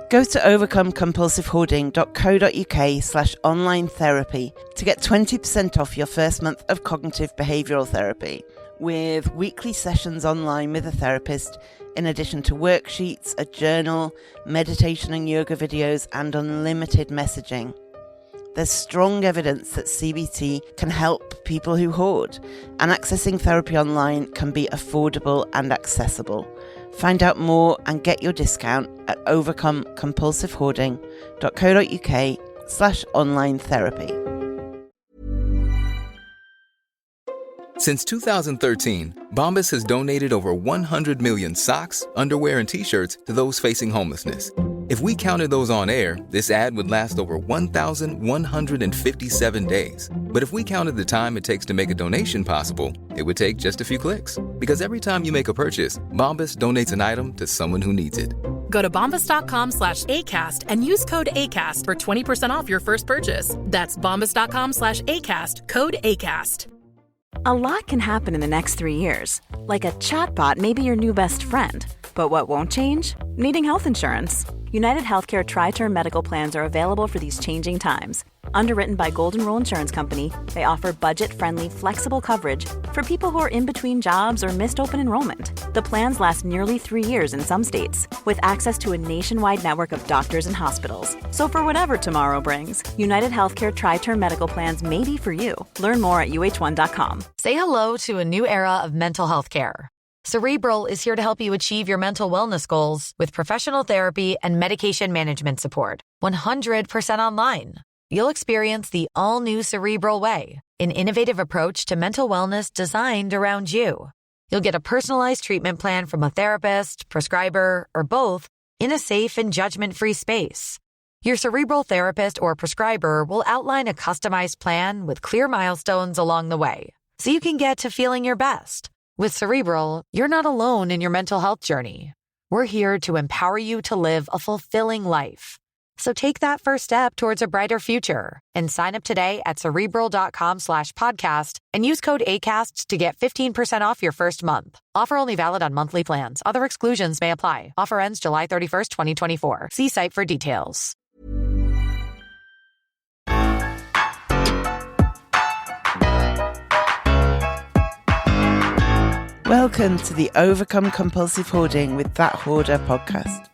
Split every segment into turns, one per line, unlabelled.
Go to overcomecompulsivehoarding.co.uk/online therapy to get 20% off your first month of cognitive behavioural therapy, with weekly sessions online with a therapist, in addition to worksheets, a journal, meditation and yoga videos, and unlimited messaging. There's strong evidence that CBT can help people who hoard, and accessing therapy online can be affordable and accessible. Find out more and get your discount at overcomecompulsivehoarding.co.uk/online therapy.
Since 2013, Bombas has donated over 100 million socks, underwear, and T-shirts to those facing homelessness. If we counted those on air, this ad would last over 1,157 days. But if we counted the time it takes to make a donation possible, it would take just a few clicks. Because every time you make a purchase, Bombas donates an item to someone who needs it.
Go to bombas.com/ACAST and use code ACAST for 20% off your first purchase. That's bombas.com/ACAST, code ACAST.
A lot can happen in the next 3 years. Like a chatbot may be your new best friend. But what won't change? Needing health insurance. United Healthcare Tri-Term Medical Plans are available for these changing times. Underwritten by Golden Rule Insurance Company, they offer budget-friendly, flexible coverage for people who are in between jobs or missed open enrollment. The plans last nearly 3 years in some states, with access to a nationwide network of doctors and hospitals. So for whatever tomorrow brings, United Healthcare Tri-Term Medical Plans may be for you. Learn more at uh1.com.
Say hello to a new era of mental health care. Cerebral is here to help you achieve your mental wellness goals with professional therapy and medication management support. 100% online. You'll experience the all-new Cerebral Way, an innovative approach to mental wellness designed around you. You'll get a personalized treatment plan from a therapist, prescriber, or both in a safe and judgment-free space. Your Cerebral therapist or prescriber will outline a customized plan with clear milestones along the way, so you can get to feeling your best. With Cerebral, you're not alone in your mental health journey. We're here to empower you to live a fulfilling life. So take that first step towards a brighter future and sign up today at Cerebral.com/podcast and use code ACAST to get 15% off your first month. Offer only valid on monthly plans. Other exclusions may apply. Offer ends July 31st, 2024. See site for details.
Welcome to the Overcome Compulsive Hoarding with That Hoarder podcast.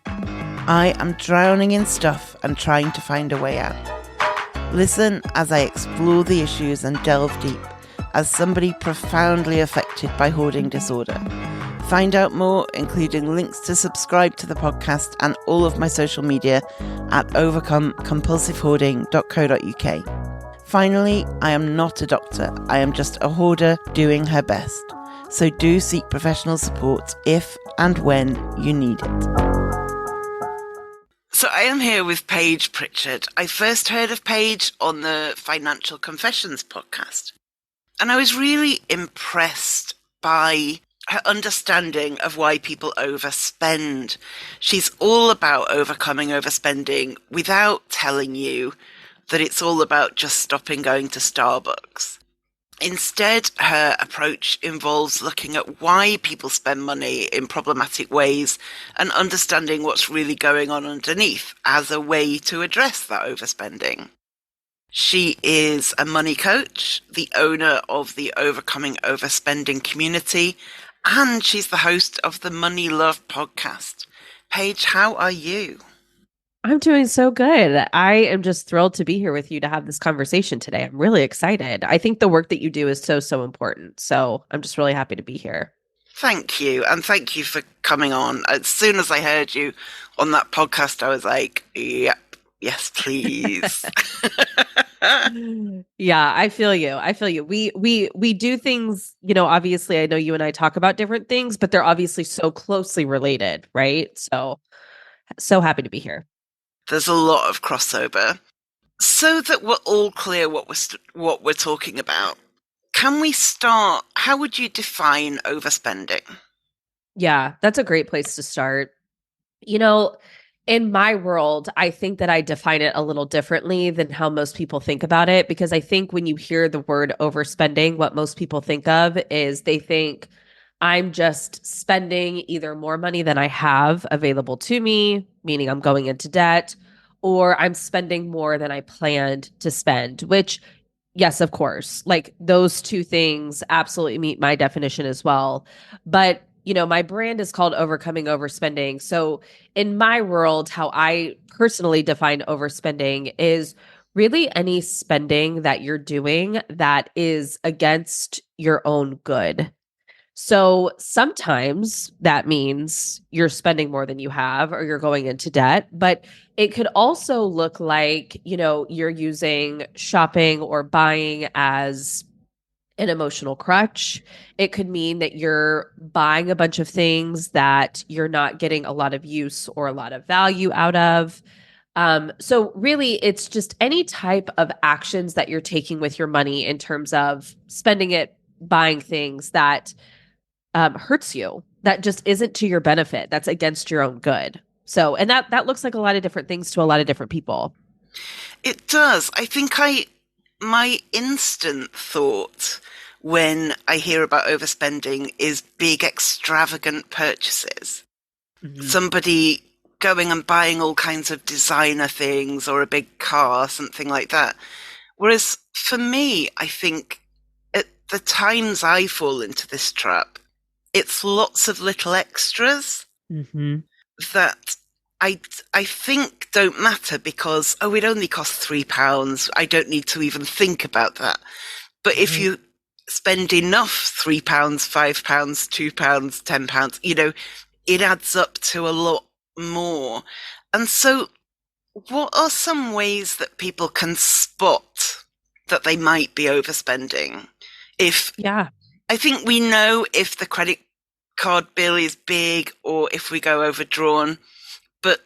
I am drowning in stuff and trying to find a way out. Listen as I explore the issues and delve deep as somebody profoundly affected by hoarding disorder. Find out more, including links to subscribe to the podcast and all of my social media at overcomecompulsivehoarding.co.uk. Finally, I am not a doctor. I am just a hoarder doing her best. So do seek professional support if and when you need it. So I am here with Paige Pritchard. I first heard of Paige on the Financial Confessions podcast. And I was really impressed by her understanding of why people overspend. She's all about overcoming overspending without telling you that it's all about just stopping going to Starbucks. Instead, her approach involves looking at why people spend money in problematic ways and understanding what's really going on underneath as a way to address that overspending. She is a money coach, the owner of the Overcoming Overspending community, and she's the host of the Money Love podcast. Paige, how are you?
I'm doing so good. I am just thrilled to be here with you to have this conversation today. I'm really excited. I think the work that you do is so important. So I'm just really happy to be here.
Thank you. And thank you for coming on. As soon as I heard you on that podcast, I was like, yep, yes, please.
Yeah, I feel you. We do things, obviously I know you and I talk about different things, but they're obviously so closely related, right? So happy to be here.
There's a lot of crossover. So that we're all clear what we're talking about, can we start? How would you define overspending?
Yeah, that's a great place to start. In my world, I think that I define it a little differently than how most people think about it, because I think when you hear the word overspending, what most people think of is they think I'm just spending either more money than I have available to me, meaning I'm going into debt, or I'm spending more than I planned to spend, which, yes, of course, like those two things absolutely meet my definition as well. But, my brand is called Overcoming Overspending. So in my world, how I personally define overspending is really any spending that you're doing that is against your own good. So sometimes that means you're spending more than you have or you're going into debt, but it could also look like, you're using shopping or buying as an emotional crutch. It could mean that you're buying a bunch of things that you're not getting a lot of use or a lot of value out of. So really, it's just any type of actions that you're taking with your money in terms of spending it, buying things that hurts you, that just isn't to your benefit, that's against your own good. So, and that looks like a lot of different things to a lot of different people.
It does. I think my instant thought when I hear about overspending is big extravagant purchases.
Mm-hmm.
Somebody going and buying all kinds of designer things or a big car, something like that. Whereas for me, I think at the times I fall into this trap, it's lots of little extras
Mm-hmm.
that I think don't matter because, it only costs £3. I don't need to even think about that. But if you spend enough £3, £5, £2, £10, it adds up to a lot more. And so what are some ways that people can spot that they might be overspending? I think we know if the credit card bill is big or if we go overdrawn, but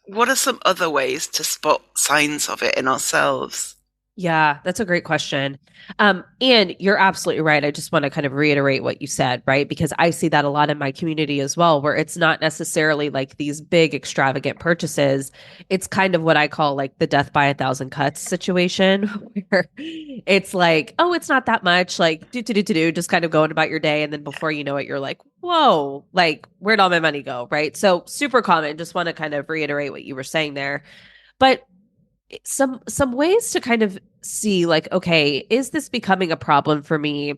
what are some other ways to spot signs of it in ourselves?
Yeah, that's a great question. And you're absolutely right. I just want to kind of reiterate what you said, right? Because I see that a lot in my community as well, where it's not necessarily like these big extravagant purchases. It's kind of what I call like the death by a thousand cuts situation, where it's like, oh, it's not that much, like do, just kind of going about your day. And then before you know it, you're like, whoa, like where'd all my money go? Right. So super common. Just want to kind of reiterate what you were saying there. But some ways to kind of see like, okay, is this becoming a problem for me?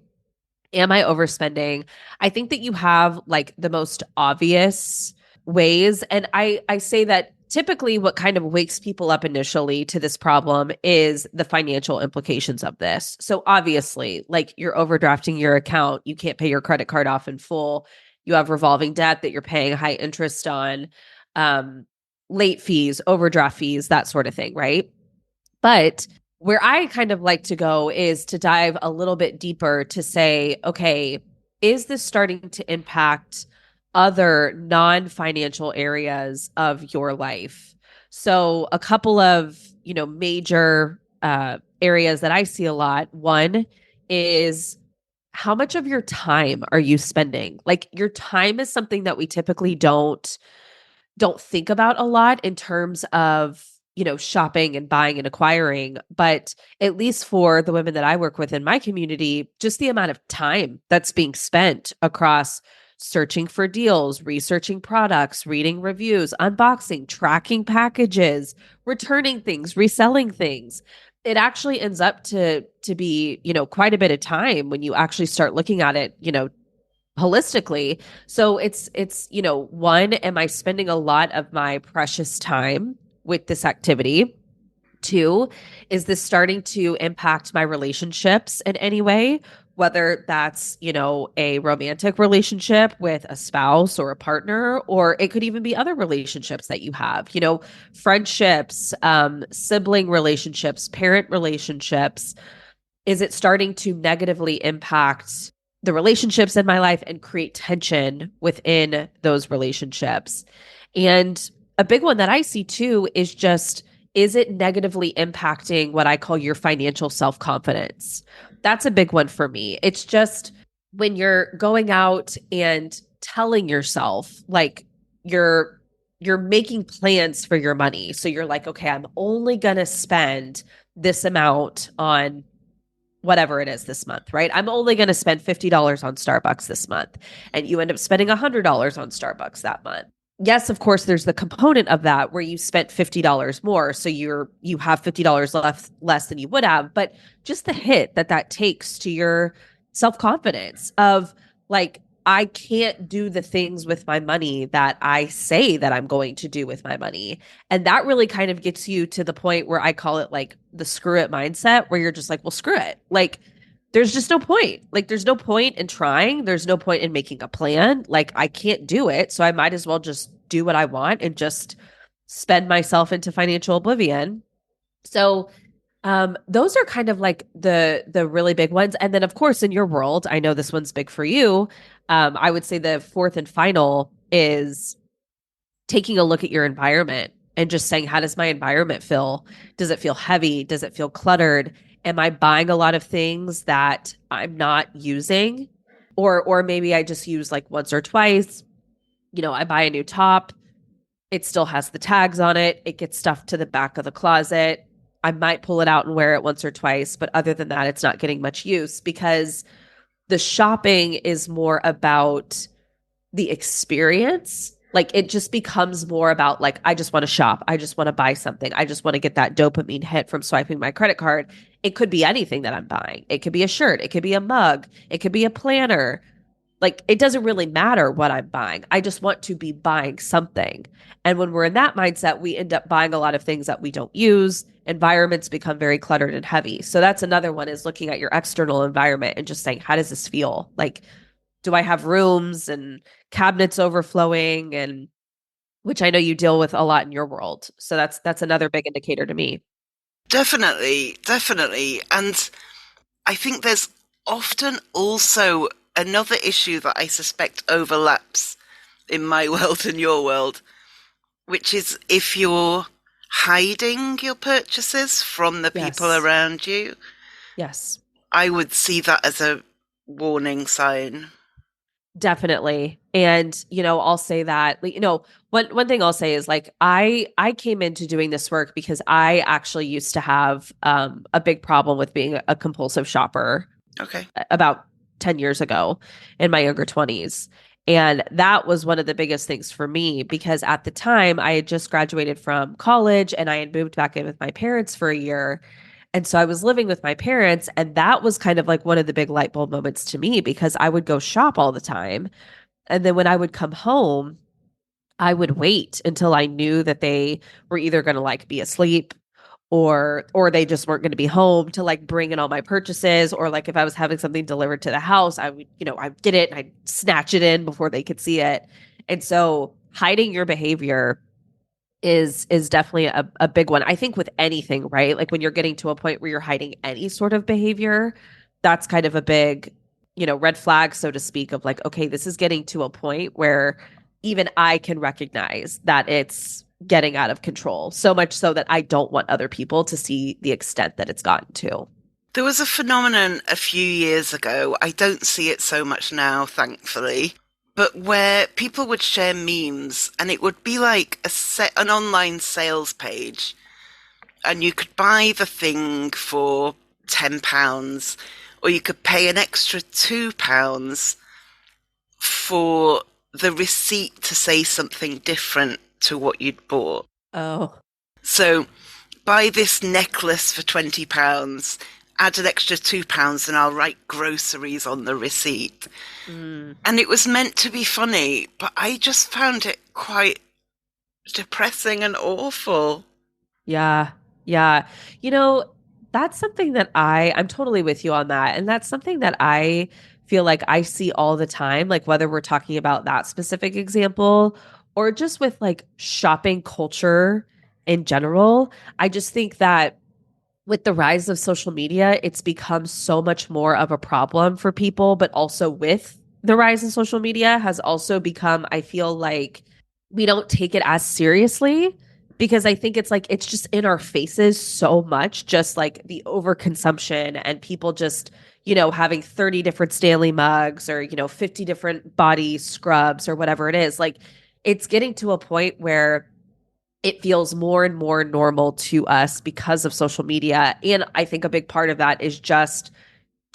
Am I overspending? I think that you have like the most obvious ways, and I say that typically what kind of wakes people up initially to this problem is the financial implications of this. So obviously, like you're overdrafting your account, you can't pay your credit card off in full. You have revolving debt that you're paying high interest on. Um, Late fees, overdraft fees, that sort of thing, right? But where I kind of like to go is to dive a little bit deeper to say, okay, is this starting to impact other non-financial areas of your life? So a couple of, major areas that I see a lot. One is, how much of your time are you spending? Like your time is something that we typically don't think about a lot in terms of, shopping and buying and acquiring. But at least for the women that I work with in my community, just the amount of time that's being spent across searching for deals, researching products, reading reviews, unboxing, tracking packages, returning things, reselling things. It actually ends up to be, quite a bit of time when you actually start looking at it, holistically. So it's one, am I spending a lot of my precious time with this activity? Two, is this starting to impact my relationships in any way? Whether that's, a romantic relationship with a spouse or a partner, or it could even be other relationships that you have, friendships, sibling relationships, parent relationships. Is it starting to negatively impact the relationships in my life and create tension within those relationships? And a big one that I see too is just, is it negatively impacting what I call your financial self-confidence? That's a big one for me. It's just when you're going out and telling yourself like you're making plans for your money. So you're like, okay, I'm only going to spend this amount on whatever it is this month, right? I'm only going to spend $50 on Starbucks this month. And you end up spending $100 on Starbucks that month. Yes, of course, there's the component of that where you spent $50 more. So you have $50 less than you would have. But just the hit that takes to your self-confidence of like, I can't do the things with my money that I say that I'm going to do with my money. And that really kind of gets you to the point where I call it like the screw it mindset, where you're just like, well, screw it. Like, there's just no point. Like, there's no point in trying. There's no point in making a plan. Like, I can't do it. So I might as well just do what I want and just spend myself into financial oblivion. So those are kind of like the really big ones. And then of course in your world, I know this one's big for you. I would say the fourth and final is taking a look at your environment and just saying, how does my environment feel? Does it feel heavy? Does it feel cluttered? Am I buying a lot of things that I'm not using? Or maybe I just use like once or twice. You know, I buy a new top. It still has the tags on it. It gets stuffed to the back of the closet. I might pull it out and wear it once or twice, but other than that, it's not getting much use because the shopping is more about the experience. Like it just becomes more about like, I just want to shop. I just want to buy something. I just want to get that dopamine hit from swiping my credit card. It could be anything that I'm buying. It could be a shirt. It could be a mug. It could be a planner. Like it doesn't really matter what I'm buying. I just want to be buying something. And when we're in that mindset, we end up buying a lot of things that we don't use. Environments become very cluttered and heavy. So that's another one, is looking at your external environment and just saying, how does this feel? Like, do I have rooms and cabinets overflowing? And which I know you deal with a lot in your world. So that's another big indicator to me.
Definitely. And I think there's often also another issue that I suspect overlaps in my world and your world, which is if you're hiding your purchases from the people around you.
Yes.
I would see that as a warning sign.
Definitely. And, you know, I'll say that, you know, one thing I'll say is like, I came into doing this work because I actually used to have a big problem with being a compulsive shopper.
Okay.
About 10 years ago in my younger 20s. And that was one of the biggest things for me because at the time I had just graduated from college and I had moved back in with my parents for a year. And so I was living with my parents, and that was kind of like one of the big light bulb moments to me because I would go shop all the time. And then when I would come home, I would wait until I knew that they were either going to like be asleep or they just weren't going to be home to like bring in all my purchases, or like if I was having something delivered to the house, I would, you know, I did it and I'd snatch it in before they could see it. And so hiding your behavior is definitely a big one. I think with anything, right? Like when you're getting to a point where you're hiding any sort of behavior, that's kind of a big, you know, red flag, so to speak, of like, okay, this is getting to a point where even I can recognize that it's getting out of control, so much so that I don't want other people to see the extent that it's gotten to.
There was a phenomenon a few years ago. I don't see it so much now, thankfully, but where people would share memes and it would be like an online sales page and you could buy the thing for £10 or you could pay an extra £2 for the receipt to say something different to what you'd bought.
Oh.
So buy this necklace for £20, add an extra £2 and I'll write groceries on the receipt. And it was meant to be funny, but I just found it quite depressing and awful.
Yeah. Yeah. You know, that's something that I'm totally with you on that. And that's something that I feel like I see all the time, like whether we're talking about that specific example or just with like shopping culture in general. I just think that with the rise of social media, it's become so much more of a problem for people, but also with the rise in social media has also become, I feel like we don't take it as seriously because I think it's like, it's just in our faces so much, just like the overconsumption and people just, you know, having 30 different Stanley mugs or, you know, 50 different body scrubs or whatever it is. Like it's getting to a point where it feels more and more normal to us because of social media. And I think a big part of that is just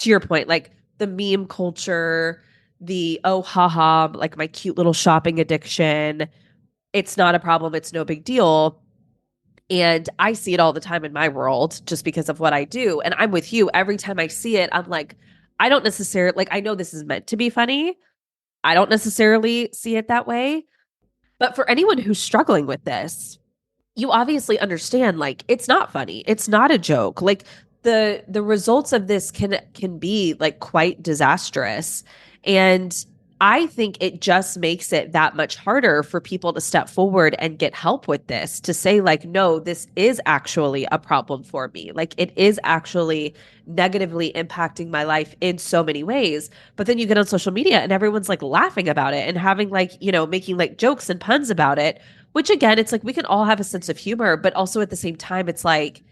to your point, like the meme culture, the oh haha, like my cute little shopping addiction, it's not a problem, it's no big deal. And I see it all the time in my world just because of what I do. And I'm with you. Every time I see it, I'm like, I don't necessarily, like, I know this is meant to be funny. I don't necessarily see it that way. But for anyone who's struggling with this, you obviously understand, like, it's not funny. It's not a joke. Like, the results of this can be like quite disastrous. And I think it just makes it that much harder for people to step forward and get help with this, to say like, no, this is actually a problem for me. Like, it is actually negatively impacting my life in so many ways. But then you get on social media and everyone's like laughing about it and having like, you know, making like jokes and puns about it, which again, it's like we can all have a sense of humor, but also at the same time, it's like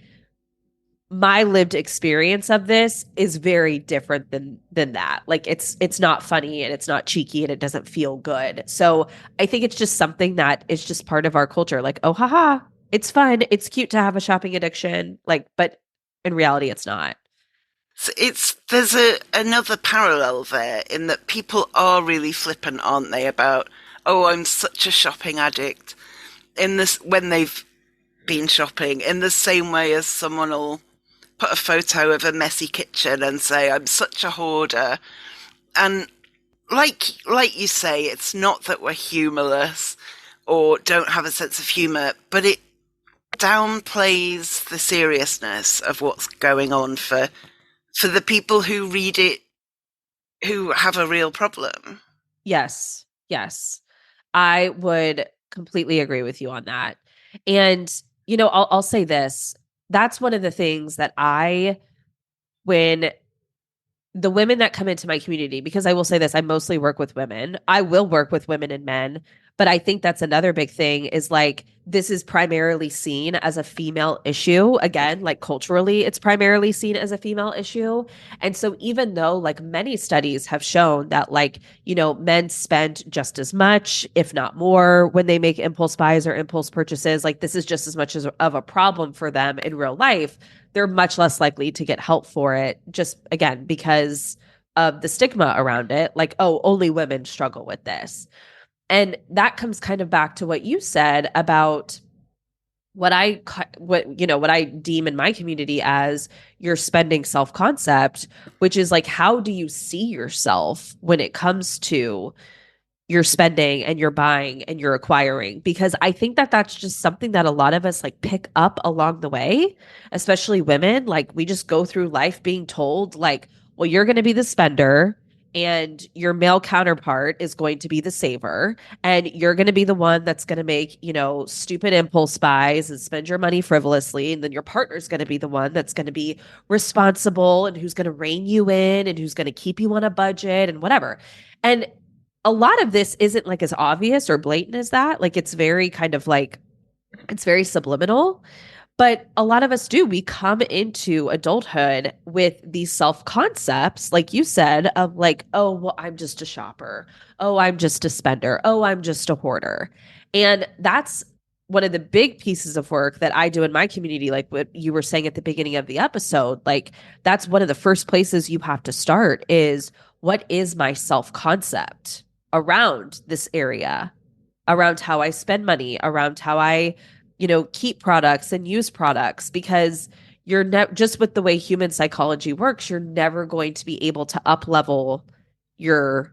my lived experience of this is very different than that. Like it's not funny and it's not cheeky and it doesn't feel good. So I think it's just something that is just part of our culture. Like, oh haha, it's fun. It's cute to have a shopping addiction. Like, but in reality, it's not.
So there's another parallel there in that people are really flippant, aren't they, about, oh, I'm such a shopping addict, in this when they've been shopping, in the same way as someone will put a photo of a messy kitchen and say, I'm such a hoarder. And like you say, it's not that we're humorless or don't have a sense of humor, but it downplays the seriousness of what's going on for the people who read it, who have a real problem.
Yes. Yes. I would completely agree with you on that. And, you know, I'll say this. That's one of the things that when the women that come into my community, because I will say this, I mostly work with women. I will work with women and men, but I think that's another big thing is like, this is primarily seen as a female issue. Again, like culturally, it's primarily seen as a female issue. And so even though like many studies have shown that like, you know, men spend just as much, if not more, when they make impulse buys or impulse purchases, like this is just as much of a problem for them in real life, they're much less likely to get help for it, just again, because of the stigma around it. Like, oh, only women struggle with this. And that comes kind of back to what you said about what I deem in my community as your spending self-concept, which is like, how do you see yourself when it comes to your spending and your buying and your acquiring? Because I think that that's just something that a lot of us like pick up along the way, especially women. Like we just go through life being told like, well, you're going to be the spender and your male counterpart is going to be the saver, and you're going to be the one that's going to make, you know, stupid impulse buys and spend your money frivolously. And then your partner's going to be the one that's going to be responsible and who's going to rein you in and who's going to keep you on a budget and whatever. And a lot of this isn't like as obvious or blatant as that. Like it's very kind of like, it's very subliminal. But a lot of us do. We come into adulthood with these self concepts, like you said, of like, oh, well, I'm just a shopper. Oh, I'm just a spender. Oh, I'm just a hoarder. And that's one of the big pieces of work that I do in my community, like what you were saying at the beginning of the episode. Like that's one of the first places you have to start is, what is my self concept around this area, around how I spend money, around how I, you know, keep products and use products? Because you're just with the way human psychology works, you're never going to be able to up level your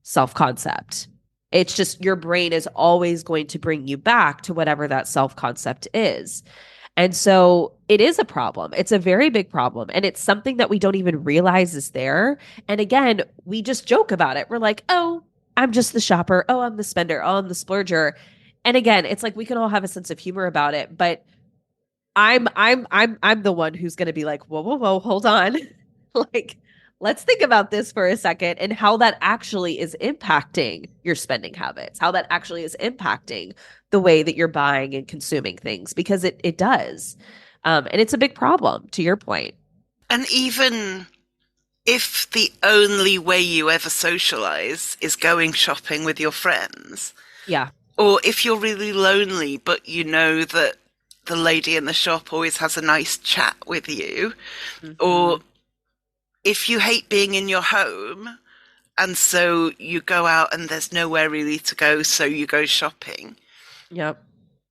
self-concept. It's just your brain is always going to bring you back to whatever that self-concept is. And so it is a problem. It's a very big problem. And it's something that we don't even realize is there. And again, we just joke about it. We're like, oh, I'm just the shopper. Oh, I'm the spender. Oh, I'm the splurger. And again, it's like we can all have a sense of humor about it, but I'm the one who's going to be like, whoa, hold on. Like, let's think about this for a second and how that actually is impacting your spending habits, how that actually is impacting the way that you're buying and consuming things, because it does. And it's a big problem, to your point.
And even if the only way you ever socialize is going shopping with your friends.
Yeah.
Or if you're really lonely, but you know that the lady in the shop always has a nice chat with you. Mm-hmm. Or if you hate being in your home, and so you go out and there's nowhere really to go, so you go shopping.
Yep.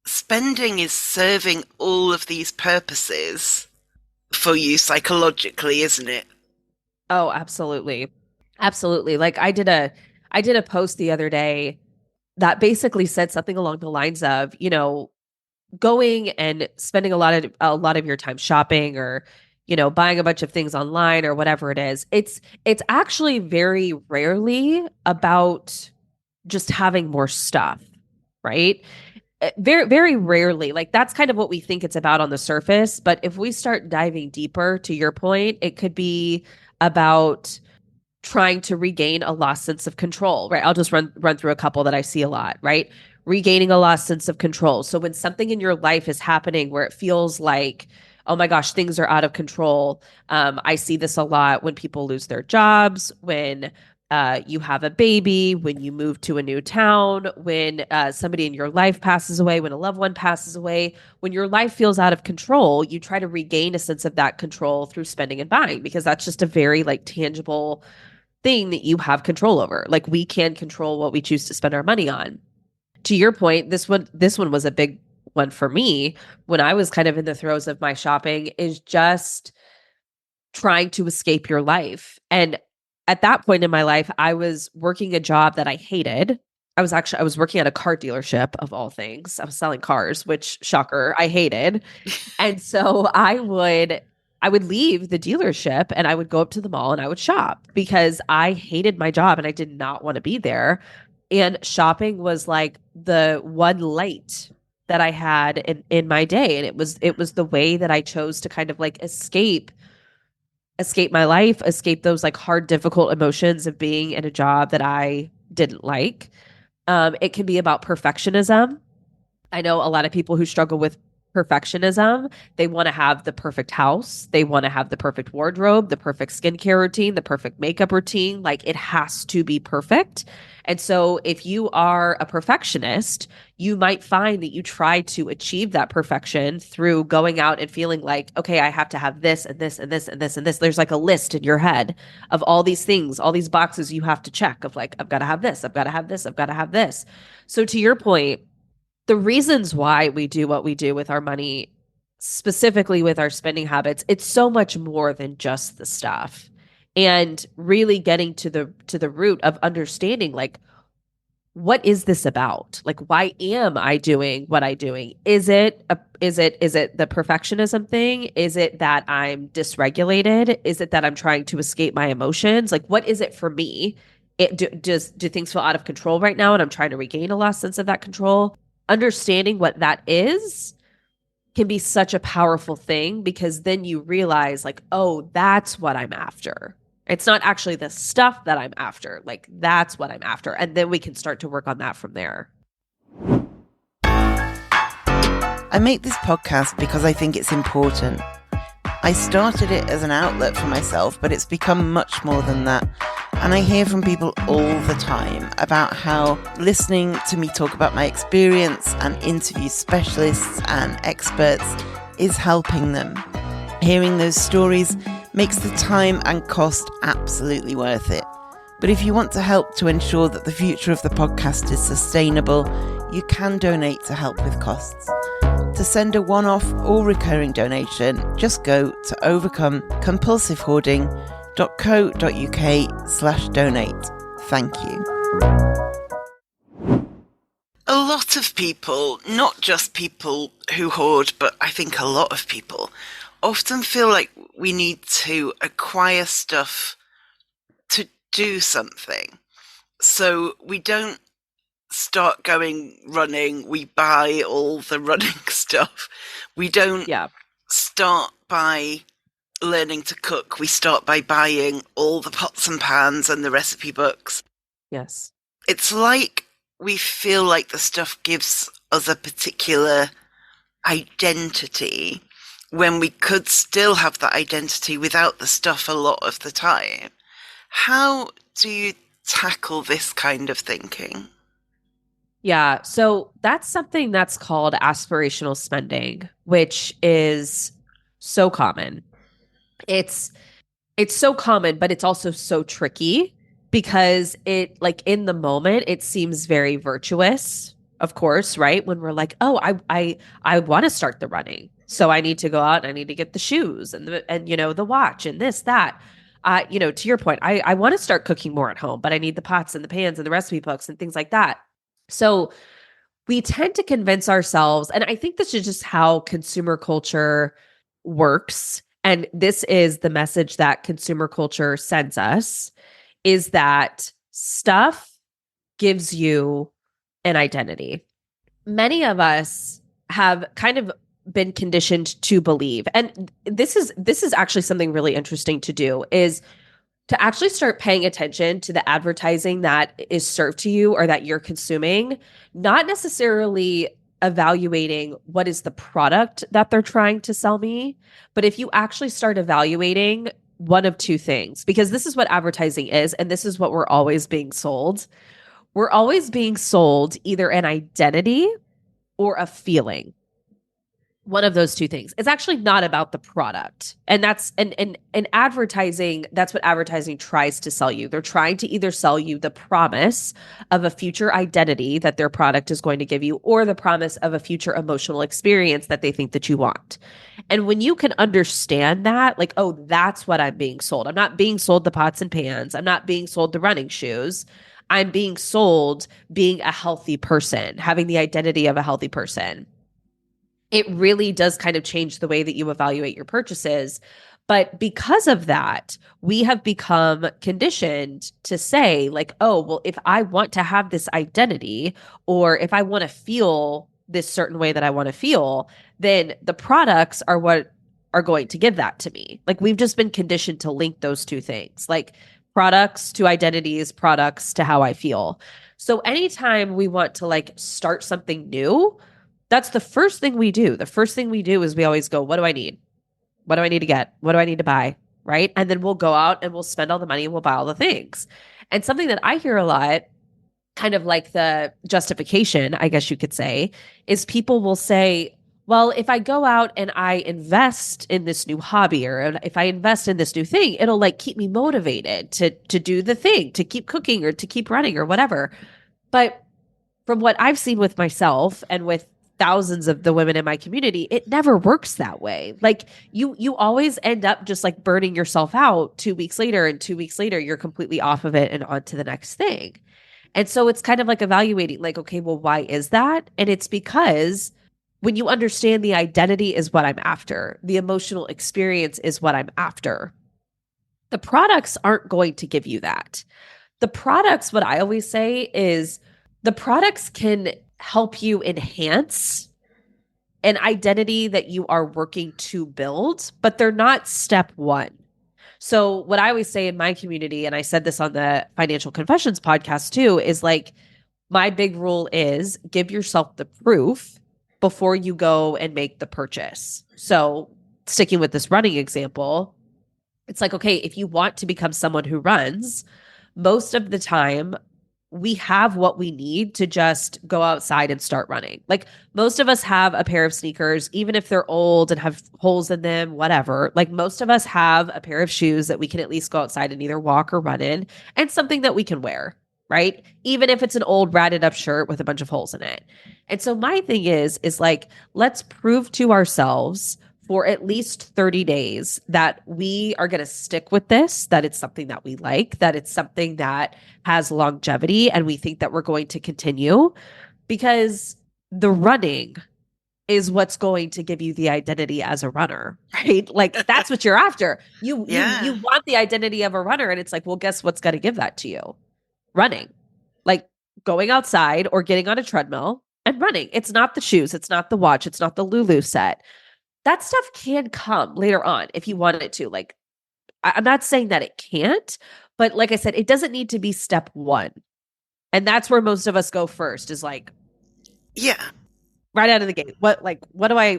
Spending is serving all of these purposes for you psychologically, isn't it?
Oh, absolutely. Absolutely. Like I did a post the other day that basically said something along the lines of, going and spending a lot of your time shopping or, buying a bunch of things online or whatever it is. It's actually very rarely about just having more stuff, right? Very, very rarely. Like that's kind of what we think it's about on the surface. But if we start diving deeper, to your point, it could be about trying to regain a lost sense of control, right? I'll just run through a couple that I see a lot, right? Regaining a lost sense of control. So when something in your life is happening where it feels like, oh my gosh, things are out of control. I see this a lot when people lose their jobs, when you have a baby, when you move to a new town, when somebody in your life passes away, when a loved one passes away, when your life feels out of control, you try to regain a sense of that control through spending and buying, because that's just a very like tangible thing that you have control over. Like we can control what we choose to spend our money on. To your point, this one was a big one for me when I was kind of in the throes of my shopping, is just trying to escape your life. And at that point in my life, I was working a job that I hated. I was working at a car dealership of all things. I was selling cars, which shocker, I hated. And so I would leave the dealership and I would go up to the mall and I would shop because I hated my job and I did not want to be there. And shopping was like the one light that I had in my day. And it was the way that I chose to kind of like escape my life, escape those like hard, difficult emotions of being in a job that I didn't like. It can be about perfectionism. I know a lot of people who struggle with perfectionism. They want to have the perfect house. They want to have the perfect wardrobe, the perfect skincare routine, the perfect makeup routine. Like it has to be perfect. And so if you are a perfectionist, you might find that you try to achieve that perfection through going out and feeling like, okay, I have to have this and this and this and this and this. There's like a list in your head of all these things, all these boxes you have to check of like, I've got to have this, I've got to have this, I've got to have this. So to your point, the reasons why we do what we do with our money, specifically with our spending habits, it's so much more than just the stuff. And really getting to the root of understanding like, what is this about? Like, why am I doing what I'm doing? Is it the perfectionism thing? Is it that I'm dysregulated? Is it that I'm trying to escape my emotions? Like, what is it for me? Do things feel out of control right now and I'm trying to regain a lost sense of that control? Understanding what that is can be such a powerful thing, because then you realize like, oh, that's what I'm after. It's not actually the stuff that I'm after. Like that's what I'm after. And then we can start to work on that from there.
I make this podcast because I think it's important. I started it as an outlet for myself, but it's become much more than that. And I hear from people all the time about how listening to me talk about my experience and interview specialists and experts is helping them. Hearing those stories makes the time and cost absolutely worth it. But if you want to help to ensure that the future of the podcast is sustainable, you can donate to help with costs. To send a one-off or recurring donation, just go to overcomecompulsivehoarding.co.uk/donate. Thank you. A lot of people, not just people who hoard, but I think a lot of people, often feel like we need to acquire stuff to do something. So we don't start going running, we buy all the running stuff. We don't start by learning to cook, we start by buying all the pots and pans and the recipe books.
Yes.
It's like we feel like the stuff gives us a particular identity when we could still have that identity without the stuff a lot of the time. How do you tackle this kind of thinking?
Yeah, so that's something that's called aspirational spending, which is so common. It's It's so common, but it's also so tricky because it, like, in the moment, it seems very virtuous, of course, right? When we're like, oh, I want to start the running. So I need to go out and I need to get the shoes and the watch and this, that. To your point, I want to start cooking more at home, but I need the pots and the pans and the recipe books and things like that. So we tend to convince ourselves, and I think this is just how consumer culture works. And this is the message that consumer culture sends us, is that stuff gives you an identity. Many of us have kind of been conditioned to believe, and this is actually something really interesting to do, is to actually start paying attention to the advertising that is served to you or that you're consuming, not necessarily evaluating what is the product that they're trying to sell me, but if you actually start evaluating one of two things, because this is what advertising is, and this is what we're always being sold. We're always being sold either an identity or a feeling. One of those two things. It's actually not about the product. And that's and advertising, that's what advertising tries to sell you. They're trying to either sell you the promise of a future identity that their product is going to give you, or the promise of a future emotional experience that they think that you want. And when you can understand that, like, oh, that's what I'm being sold. I'm not being sold the pots and pans. I'm not being sold the running shoes. I'm being sold being a healthy person, having the identity of a healthy person. It really does kind of change the way that you evaluate your purchases. But because of that, we have become conditioned to say, like, oh, well, if I want to have this identity, or if I want to feel this certain way that I want to feel, then the products are what are going to give that to me. Like, we've just been conditioned to link those two things, like products to identities, products to how I feel. So anytime we want to, like, start something new, that's the first thing we do. The first thing we do is we always go, what do I need? What do I need to get? What do I need to buy? Right? And then we'll go out and we'll spend all the money and we'll buy all the things. And something that I hear a lot, kind of like the justification, I guess you could say, is people will say, well, if I go out and I invest in this new hobby, or if I invest in this new thing, it'll, like, keep me motivated to do the thing, to keep cooking or to keep running or whatever. But from what I've seen with myself and with thousands of the women in my community, it never works that way. Like, you always end up just, like, burning yourself out 2 weeks later, and 2 weeks later you're completely off of it and on to the next thing. And so it's kind of like evaluating, like, okay, well, why is that? And it's because when you understand the identity is what I'm after, the emotional experience is what I'm after, the products aren't going to give you that. The products, what I always say is, the products can help you enhance an identity that you are working to build, but they're not step one. So what I always say in my community, and I said this on the Financial Confessions podcast too, is, like, my big rule is give yourself the proof before you go and make the purchase. So sticking with this running example, it's like, okay, if you want to become someone who runs, most of the time we have what we need to just go outside and start running. Like, most of us have a pair of sneakers, even if they're old and have holes in them, whatever. Like, most of us have a pair of shoes that we can at least go outside and either walk or run in, and something that we can wear, right? Even if it's an old ratted up shirt with a bunch of holes in it. And so my thing is like, let's prove to ourselves for at least 30 days that we are going to stick with this, that it's something that we like, that it's something that has longevity, and we think that we're going to continue, because the running is what's going to give you the identity as a runner, right? Like, that's what you're after. You want the identity of a runner, and it's like, well, guess what's going to give that to you? Running. Like, going outside or getting on a treadmill and running. It's not the shoes, it's not the watch, it's not the Lulu set. That stuff can come later on if you want it to. Like, I'm not saying that it can't, but like I said, it doesn't need to be step one. And that's where most of us go first, is like,
yeah,
right out of the gate. What do I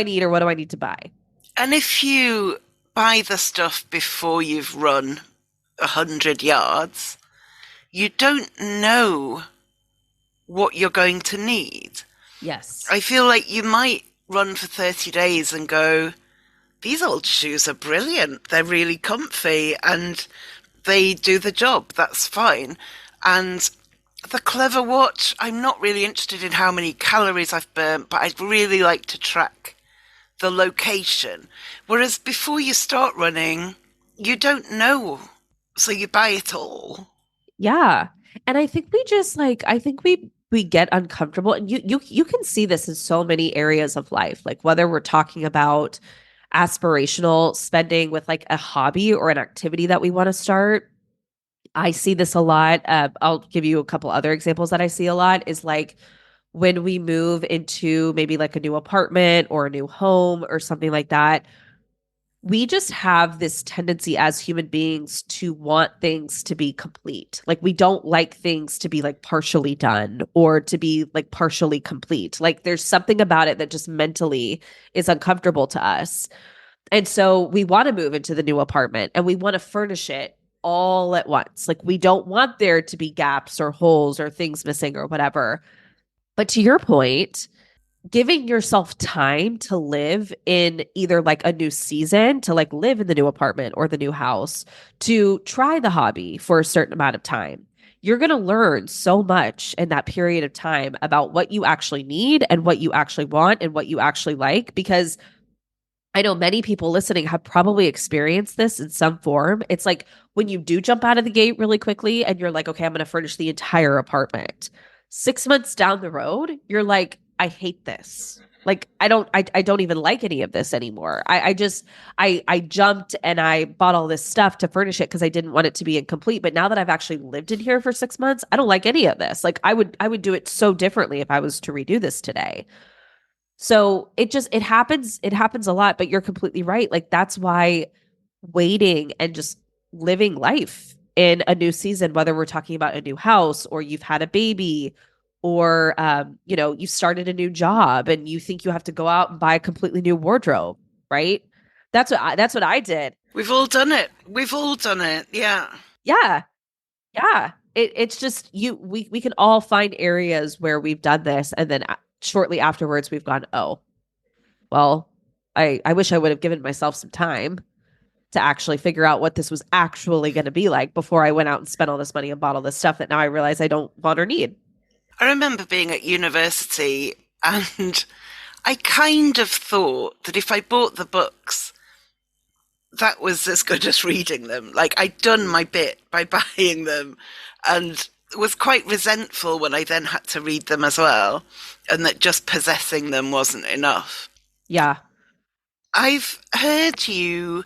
need, or what do I need to buy?
And if you buy the stuff before you've run 100 yards, you don't know what you're going to need.
Yes.
I feel like you might run for 30 days and go, these old shoes are brilliant. They're really comfy and they do the job. That's fine. And the clever watch, I'm not really interested in how many calories I've burnt, but I'd really like to track the location. Whereas before you start running, you don't know. So you buy it all.
Yeah. And I think we just I think we get uncomfortable, and you can see this in so many areas of life, like whether we're talking about aspirational spending with like a hobby or an activity that we want to start. I see this a lot. I'll give you a couple other examples that I see a lot is like when we move into maybe like a new apartment or a new home or something like that, we just have this tendency as human beings to want things to be complete. Like we don't like things to be like partially done or to be like partially complete. Like there's something about it that just mentally is uncomfortable to us. And so we want to move into the new apartment and we want to furnish it all at once. Like we don't want there to be gaps or holes or things missing or whatever. But to your point, giving yourself time to live in either like a new season, to like live in the new apartment or the new house, to try the hobby for a certain amount of time. You're going to learn so much in that period of time about what you actually need and what you actually want and what you actually like, because I know many people listening have probably experienced this in some form. It's like when you do jump out of the gate really quickly and you're like, okay, I'm going to furnish the entire apartment. 6 months down the road, you're like, I hate this. Like, I don't even like any of this anymore. I jumped and I bought all this stuff to furnish it because I didn't want it to be incomplete. But now that I've actually lived in here for 6 months, I don't like any of this. Like I would do it so differently if I was to redo this today. So it happens a lot, but you're completely right. Like that's why waiting and just living life in a new season, whether we're talking about a new house or you've had a baby or you started a new job and you think you have to go out and buy a completely new wardrobe, right? That's what I did.
We've all done it. We've all done it. Yeah.
Yeah. Yeah. It's just we can all find areas where we've done this and then shortly afterwards we've gone, oh, well, I wish I would have given myself some time to actually figure out what this was actually going to be like before I went out and spent all this money and bought all this stuff that now I realize I don't want or need.
I remember being at university and I kind of thought that if I bought the books, that was as good as reading them. Like I'd done my bit by buying them and was quite resentful when I then had to read them as well, and that just possessing them wasn't enough.
Yeah.
I've heard you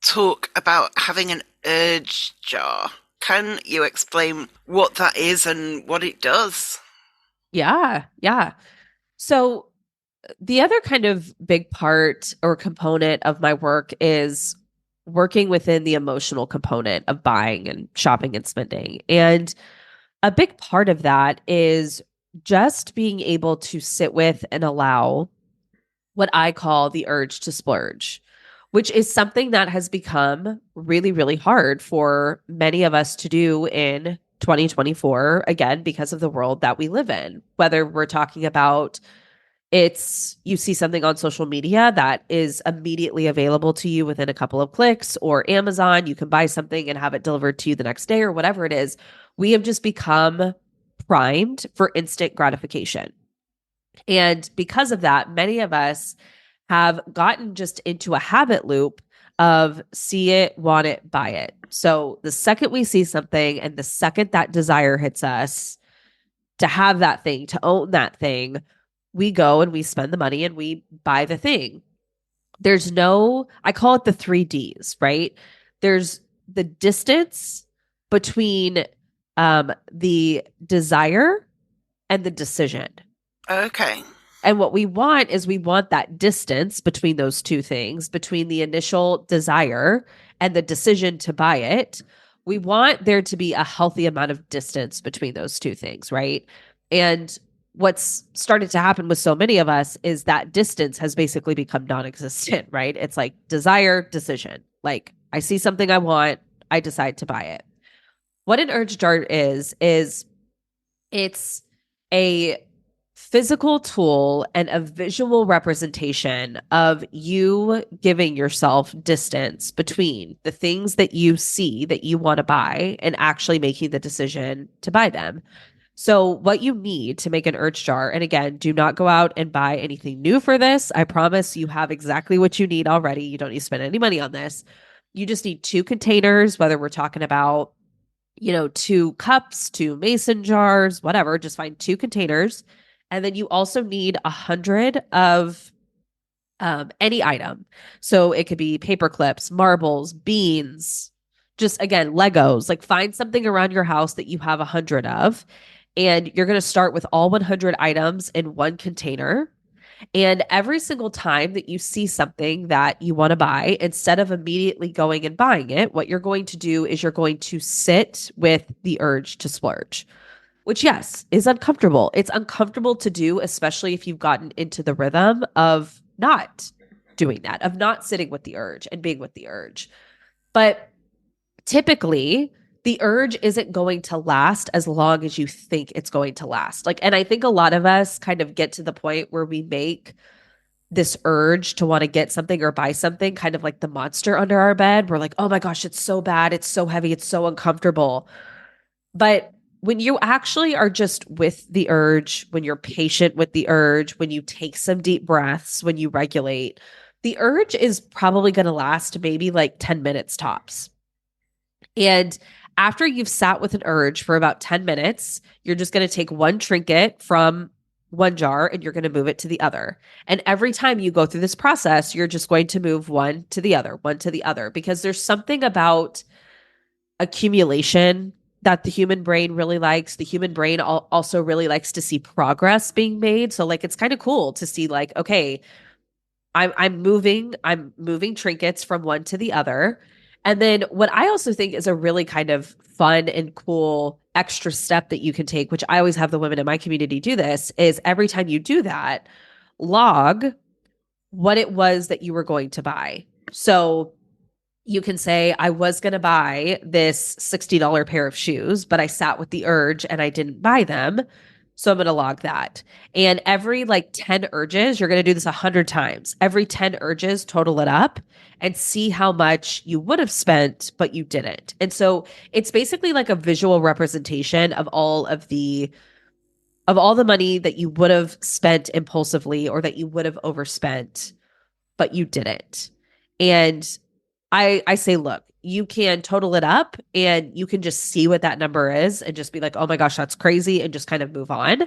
talk about having an urge jar. Can you explain what that is and what it does?
Yeah. Yeah. So the other kind of big part or component of my work is working within the emotional component of buying and shopping and spending. And a big part of that is just being able to sit with and allow what I call the urge to splurge, which is something that has become really, really hard for many of us to do in 2024, again, because of the world that we live in. Whether we're talking about you see something on social media that is immediately available to you within a couple of clicks, or Amazon, you can buy something and have it delivered to you the next day or whatever it is. We have just become primed for instant gratification. And because of that, many of us have gotten just into a habit loop of see it, want it, buy it. So the second we see something and the second that desire hits us to have that thing, to own that thing, we go and we spend the money and we buy the thing. I call it the 3 Ds, right? There's the distance between the desire and the decision.
Okay.
And what we want is we want that distance between those two things, between the initial desire and the decision to buy it. We want there to be a healthy amount of distance between those two things, right? And what's started to happen with so many of us is that distance has basically become non-existent, right? It's like desire, decision. Like I see something I want, I decide to buy it. What an urge jar is it's a physical tool and a visual representation of you giving yourself distance between the things that you see that you want to buy and actually making the decision to buy them. So what you need to make an urge jar, and again, do not go out and buy anything new for this. I promise you have exactly what you need already. You don't need to spend any money on this. You just need 2 containers, whether we're talking about, 2 cups, 2 mason jars, whatever, just find 2 containers. And then you also need 100 of any item. So it could be paper clips, marbles, beans, just again, Legos. Like find something around your house that you have 100 of. And you're going to start with all 100 items in one container. And every single time that you see something that you want to buy, instead of immediately going and buying it, what you're going to do is you're going to sit with the urge to splurge, which, yes, is uncomfortable. It's uncomfortable to do, especially if you've gotten into the rhythm of not doing that, of not sitting with the urge and being with the urge. But typically, the urge isn't going to last as long as you think it's going to last. And I think a lot of us kind of get to the point where we make this urge to want to get something or buy something kind of like the monster under our bed. We're like, oh my gosh, it's so bad. It's so heavy. It's so uncomfortable. But when you actually are just with the urge, when you're patient with the urge, when you take some deep breaths, when you regulate, the urge is probably going to last maybe like 10 minutes tops. And after you've sat with an urge for about 10 minutes, you're just going to take one trinket from one jar and you're going to move it to the other. And every time you go through this process, you're just going to move one to the other, because there's something about accumulation that the human brain really likes. The human brain also really likes to see progress being made. So it's kind of cool to see okay, I'm moving trinkets from one to the other. And then what I also think is a really kind of fun and cool extra step that you can take, which I always have the women in my community do this, is every time you do that, log what it was that you were going to buy. So you can say, I was going to buy this $60 pair of shoes, but I sat with the urge and I didn't buy them. So I'm going to log that. And every 10 urges, you're going to do this 100 times. Every 10 urges, total it up and see how much you would have spent, but you didn't. And so it's basically like a visual representation of all the money that you would have spent impulsively or that you would have overspent, but you didn't. And I say, look, you can total it up and you can just see what that number is and just be like, oh my gosh, that's crazy, and just kind of move on.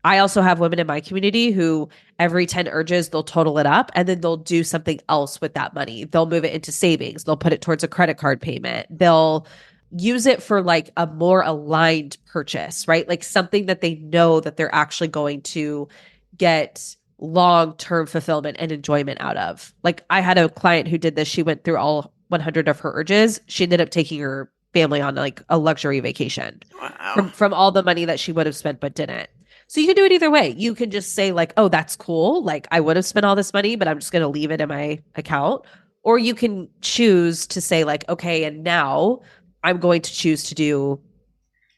I also have women in my community who every 10 urges, they'll total it up and then they'll do something else with that money. They'll move it into savings. They'll put it towards a credit card payment. They'll use it for a more aligned purchase, right? Something that they know that they're actually going to get long-term fulfillment and enjoyment out of. I had a client who did this. She went through all 100 of her urges. She ended up taking her family on a luxury vacation.
Wow.
from all the money that she would have spent but didn't. So you can do it either way. You can just say oh, that's cool. I would have spent all this money, but I'm just going to leave it in my account. Or you can choose to say okay, and now I'm going to choose to do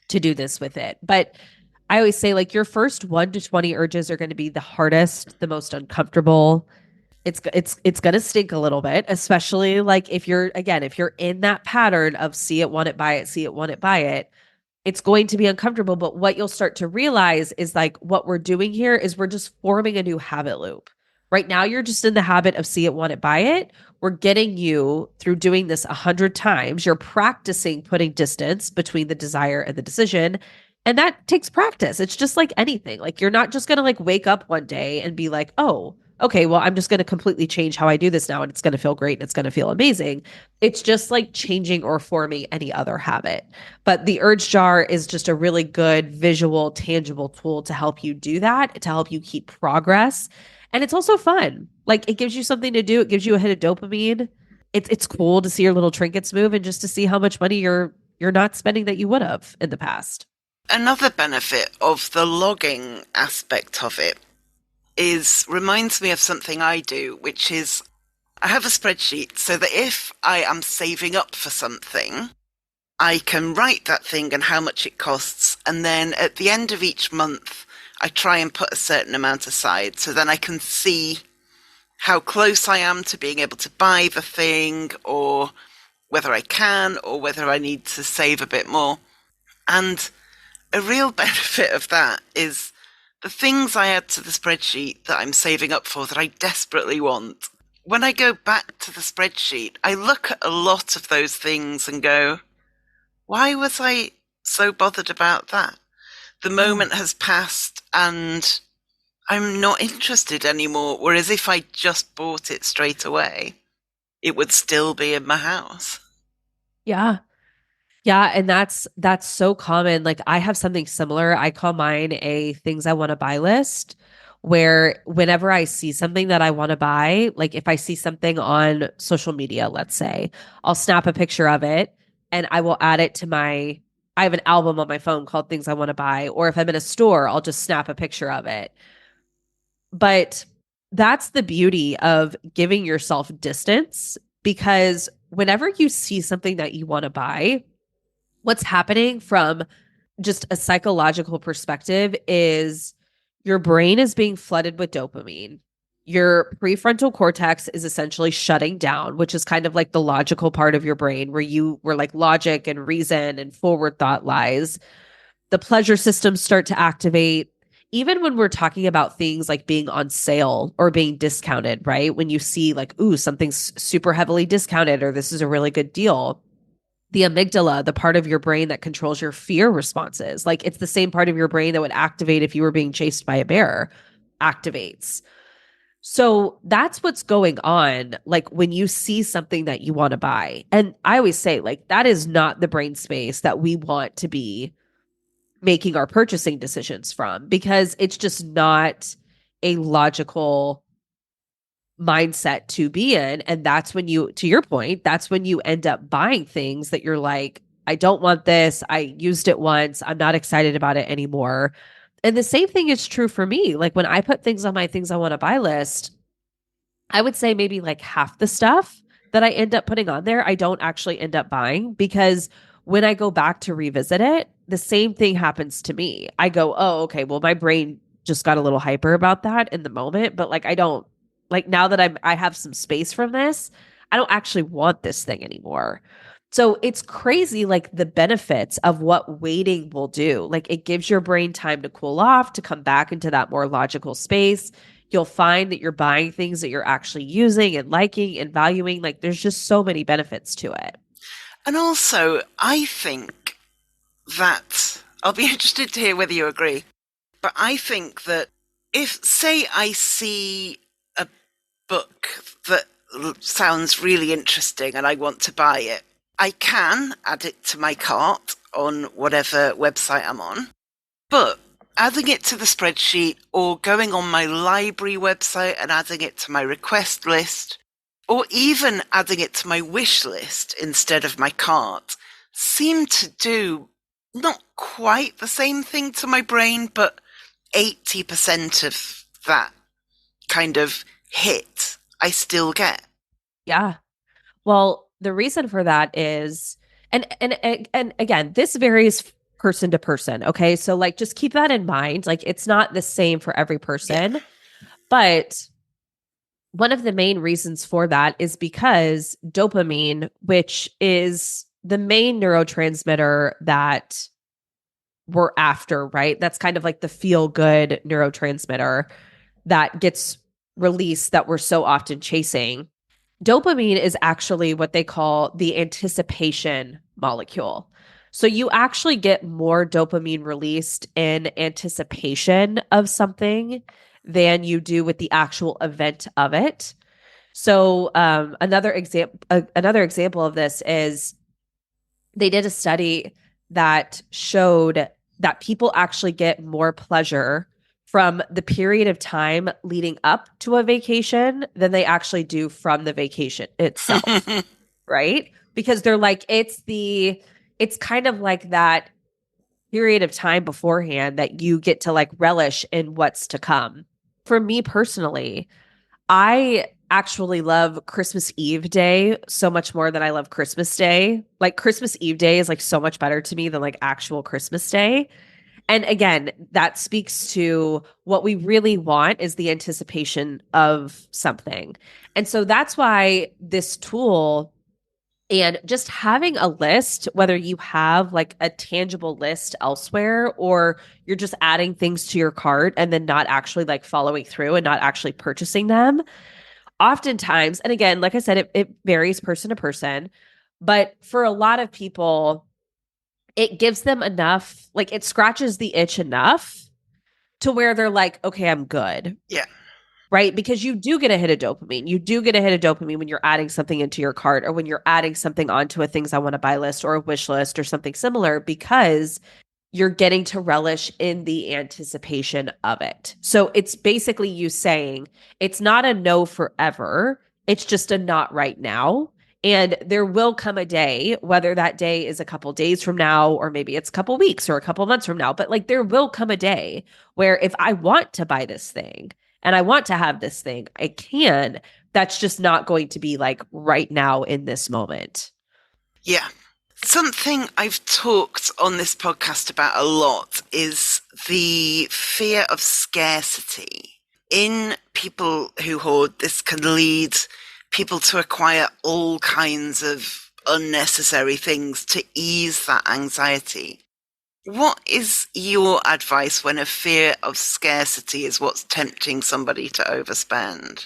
this with it. But I always say your first 1 to 20 urges are going to be the hardest, the most uncomfortable. It's going to stink a little bit, especially if you're in that pattern of see it, want it, buy it, see it, want it, buy it. It's going to be uncomfortable. But what you'll start to realize is what we're doing here is we're just forming a new habit loop. Right now, you're just in the habit of see it, want it, buy it. We're getting you through doing this 100 times. You're practicing putting distance between the desire and the decision. And that takes practice. It's just like anything. You're not just going to wake up one day and be oh, okay, well, I'm just going to completely change how I do this now and it's going to feel great and it's going to feel amazing. It's just changing or forming any other habit. But the urge jar is just a really good visual, tangible tool to help you do that, to help you keep progress. And it's also fun. It gives you something to do. It gives you a hit of dopamine. It's cool to see your little trinkets move and just to see how much money you're not spending that you would have in the past.
Another benefit of the logging aspect of it reminds me of something I do, which is I have a spreadsheet so that if I am saving up for something, I can write that thing and how much it costs. And then at the end of each month, I try and put a certain amount aside so then I can see how close I am to being able to buy the thing, or whether I can, or whether I need to save a bit more. And a real benefit of that is the things I add to the spreadsheet that I'm saving up for that I desperately want. When I go back to the spreadsheet, I look at a lot of those things and go, why was I so bothered about that? The moment has passed and I'm not interested anymore. Whereas if I just bought it straight away, it would still be in my house.
Yeah. Yeah, and that's so common. Like I have something similar. I call mine a things I want to buy list, where whenever I see something that I want to buy, like if I see something on social media, let's say, I'll snap a picture of it and I will add it to I have an album on my phone called things I want to buy, or if I'm in a store, I'll just snap a picture of it. But that's the beauty of giving yourself distance, because whenever you see something that you want to buy, what's happening from just a psychological perspective is your brain is being flooded with dopamine. Your prefrontal cortex is essentially shutting down, which is kind of like the logical part of your brain where like logic and reason and forward thought lies. The pleasure systems start to activate. Even when we're talking about things like being on sale or being discounted, right? When you see like, ooh, something's super heavily discounted, or this is a really good deal, the amygdala, the part of your brain that controls your fear responses, like it's the same part of your brain that would activate if you were being chased by a bear, activates. So that's what's going on. Like when you see something that you want to buy, and I always say, like, that is not the brain space that we want to be making our purchasing decisions from, because it's just not a logical mindset to be in. And that's when you, to your point, that's when you end up buying things that you're like, I don't want this. I used it once. I'm not excited about it anymore. And the same thing is true for me. Like when I put things on my things I want to buy list, I would say maybe like half the stuff that I end up putting on there, I don't actually end up buying, because when I go back to revisit it, the same thing happens to me. I go, oh, okay, well, my brain just got a little hyper about that in the moment, but like I don't, like now that I have some space from this, I don't actually want this thing anymore. So it's crazy, like the benefits of what waiting will do. Like it gives your brain time to cool off, to come back into that more logical space. You'll find that you're buying things that you're actually using and liking and valuing. Like there's just so many benefits to it.
And also, I think that I'll be interested to hear whether you agree, but I think that if, say, I see a book that sounds really interesting and I want to buy it, I can add it to my cart on whatever website I'm on, but adding it to the spreadsheet or going on my library website and adding it to my request list, or even adding it to my wish list instead of my cart, seem to do not quite the same thing to my brain, but 80% of that kind of hit I still get.
Yeah. Well, the reason for that is, and again, this varies person to person. Okay. So like, just keep that in mind. Like it's not the same for every person,
Yeah.
but one of the main reasons for that is because dopamine, which is the main neurotransmitter that we're after, right? That's kind of like the feel good neurotransmitter that gets released that we're so often chasing. Dopamine is actually what they call the anticipation molecule. So you actually get more dopamine released in anticipation of something than you do with the actual event of it. So another example of this is they did a study that showed that people actually get more pleasure from the period of time leading up to a vacation than they actually do from the vacation itself, right? Because they're like, it's kind of like that period of time beforehand that you get to like relish in what's to come. For me personally, I actually love Christmas Eve Day so much more than I love Christmas Day. Like Christmas Eve Day is like so much better to me than like actual Christmas Day. And again, that speaks to what we really want is the anticipation of something. And so that's why this tool and just having a list, whether you have like a tangible list elsewhere or you're just adding things to your cart and then not actually like following through and not actually purchasing them, oftentimes, and again, like I said, it varies person to person, but for a lot of people, it gives them enough, like it scratches the itch enough to where they're like, okay, I'm good.
Yeah.
Right? Because you do get a hit of dopamine. You do get a hit of dopamine when you're adding something into your cart or when you're adding something onto a things I want to buy list or a wish list or something similar because you're getting to relish in the anticipation of it. So it's basically you saying it's not a no forever. It's just a not right now. And there will come a day, whether that day is a couple days from now, or maybe it's a couple weeks or a couple months from now, but like there will come a day where if I want to buy this thing and I want to have this thing, I can. That's just not going to be like right now in this moment.
Yeah. Something I've talked on this podcast about a lot is the fear of scarcity. In people who hoard, this can lead people to acquire all kinds of unnecessary things to ease that anxiety. What is your advice when a fear of scarcity is what's tempting somebody to overspend?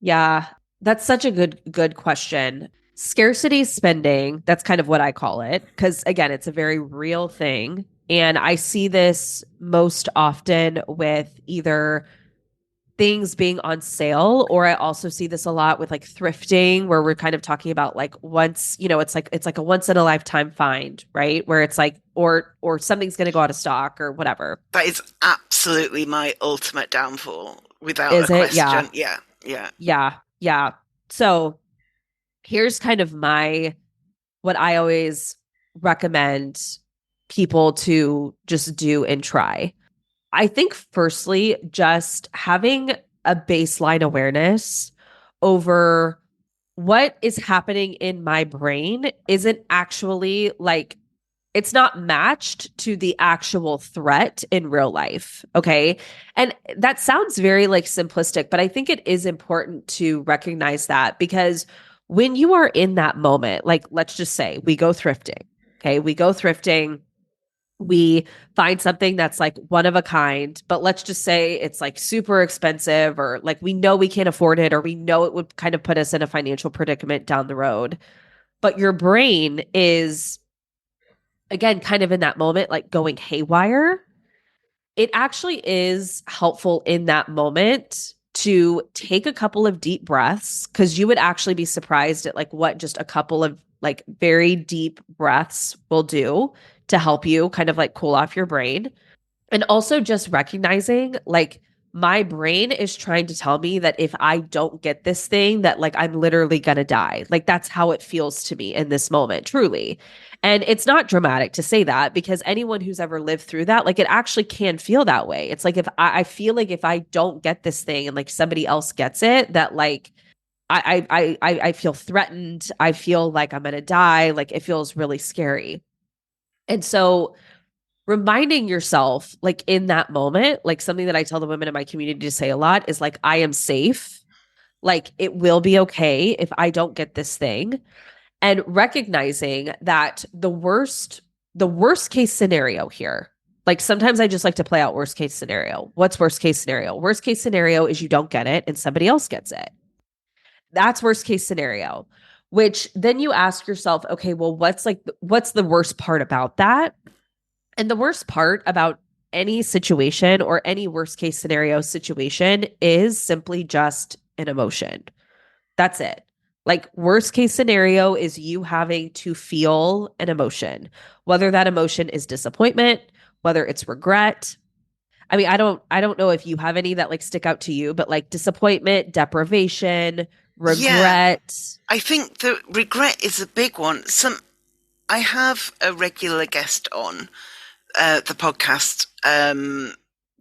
Yeah, that's such a good question. Scarcity spending, that's kind of what I call it, because again, it's a very real thing. And I see this most often with either things being on sale, or I also see this a lot with like thrifting, where we're kind of talking about like once, it's like a once in a lifetime find, right? Where it's like, or something's going to go out of stock or whatever.
That is absolutely my ultimate downfall, without
Is
a
it?
question.
Yeah.
Yeah.
Yeah. So here's kind of what I always recommend people to just do and try. I think firstly, just having a baseline awareness over what is happening in my brain isn't actually like, it's not matched to the actual threat in real life. Okay. And that sounds very like simplistic, but I think it is important to recognize that because when you are in that moment, like let's just say we go thrifting. Okay. We go thrifting. We find something that's like one of a kind, but let's just say it's like super expensive or like we know we can't afford it or we know it would kind of put us in a financial predicament down the road. But your brain is, again, kind of in that moment, like going haywire. It actually is helpful in that moment to take a couple of deep breaths because you would actually be surprised at like what just a couple of like very deep breaths will do to help you kind of like cool off your brain. And also just recognizing like my brain is trying to tell me that if I don't get this thing, that like I'm literally going to die. Like that's how it feels to me in this moment, truly. And it's not dramatic to say that because anyone who's ever lived through that, like it actually can feel that way. It's like if I feel like if I don't get this thing and like somebody else gets it, that like I feel threatened. I feel like I'm going to die. Like it feels really scary. And so reminding yourself, like in that moment, like something that I tell the women in my community to say a lot is like, I am safe. Like it will be okay if I don't get this thing. And recognizing that the worst case scenario here, like sometimes I just like to play out worst case scenario. What's worst case scenario? Worst case scenario is you don't get it and somebody else gets it. That's worst case scenario, which then you ask yourself, okay, well, what's the worst part about that? And the worst part about any situation or any worst case scenario situation is simply just an emotion. That's it. Like worst case scenario is you having to feel an emotion, whether that emotion is disappointment, whether it's regret. I mean, I don't know if you have any that like stick out to you, but like disappointment, deprivation, regret.
Yeah, I think the regret is a big one. I have a regular guest on the podcast,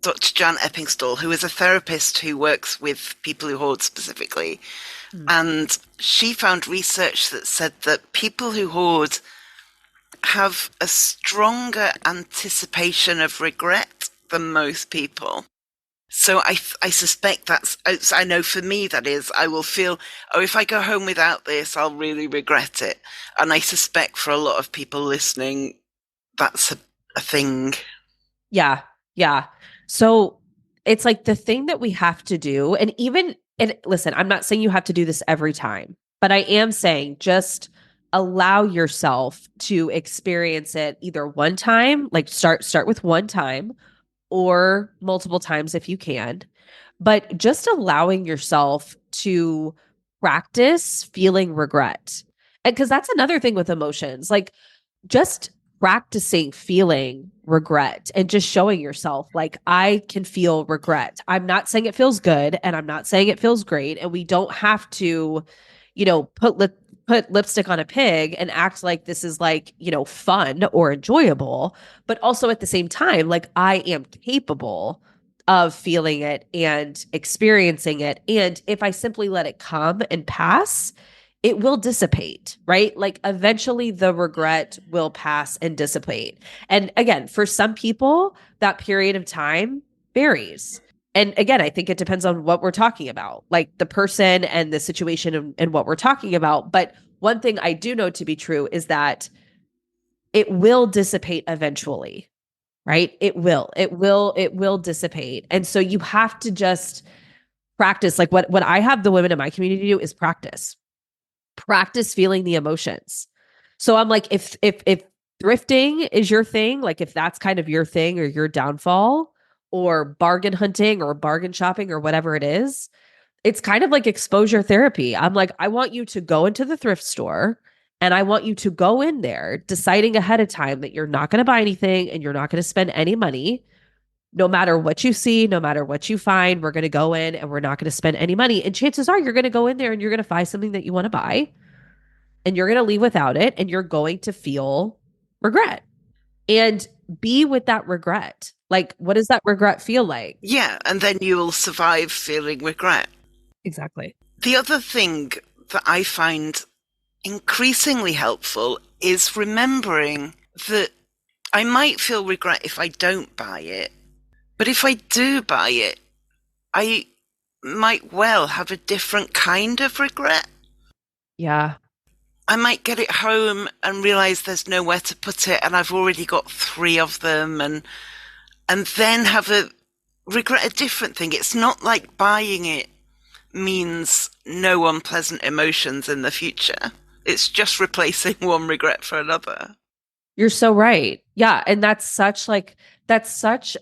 Dr. Jan Eppingstall, who is a therapist who works with people who hoard specifically. And she found research that said that people who hoard have a stronger anticipation of regret than most people. So I suspect I know for me that is, I will feel, oh, if I go home without this, I'll really regret it. And I suspect for a lot of people listening, that's a thing.
Yeah. Yeah. So it's like the thing that we have to do, and listen, I'm not saying you have to do this every time, but I am saying just allow yourself to experience it either one time, like start with one time, or multiple times if you can, but just allowing yourself to practice feeling regret. And because that's another thing with emotions, like just practicing feeling regret and just showing yourself, like, I can feel regret. I'm not saying it feels good and I'm not saying it feels great. And we don't have to, put lipstick on a pig and act like this is like, fun or enjoyable. But also at the same time, like, I am capable of feeling it and experiencing it. And if I simply let it come and pass, it will dissipate, right? Like eventually the regret will pass and dissipate. And again, for some people, that period of time varies. And again, I think it depends on what we're talking about, like the person and the situation and what we're talking about. But one thing I do know to be true is that it will dissipate eventually, right? It will dissipate. And so you have to just practice. Like what I have the women in my community do is practice feeling the emotions. So I'm like, if thrifting is your thing, like if that's kind of your thing or your downfall, or bargain hunting or bargain shopping or whatever it is, it's kind of like exposure therapy. I'm like, I want you to go into the thrift store and I want you to go in there deciding ahead of time that you're not going to buy anything and you're not going to spend any money. No matter what you see, no matter what you find, we're going to go in and we're not going to spend any money. And chances are you're going to go in there and you're going to find something that you want to buy and you're going to leave without it and you're going to feel regret. And be with that regret. Like, what does that regret feel like?
Yeah, and then you will survive feeling regret.
Exactly.
The other thing that I find increasingly helpful is remembering that I might feel regret if I don't buy it, but if I do buy it, I might well have a different kind of regret.
Yeah.
I might get it home and realize there's nowhere to put it and I've already got 3 of them and then have a regret a different thing. It's not like buying it means no unpleasant emotions in the future. It's just replacing one regret for another.
You're so right. Yeah. And that's such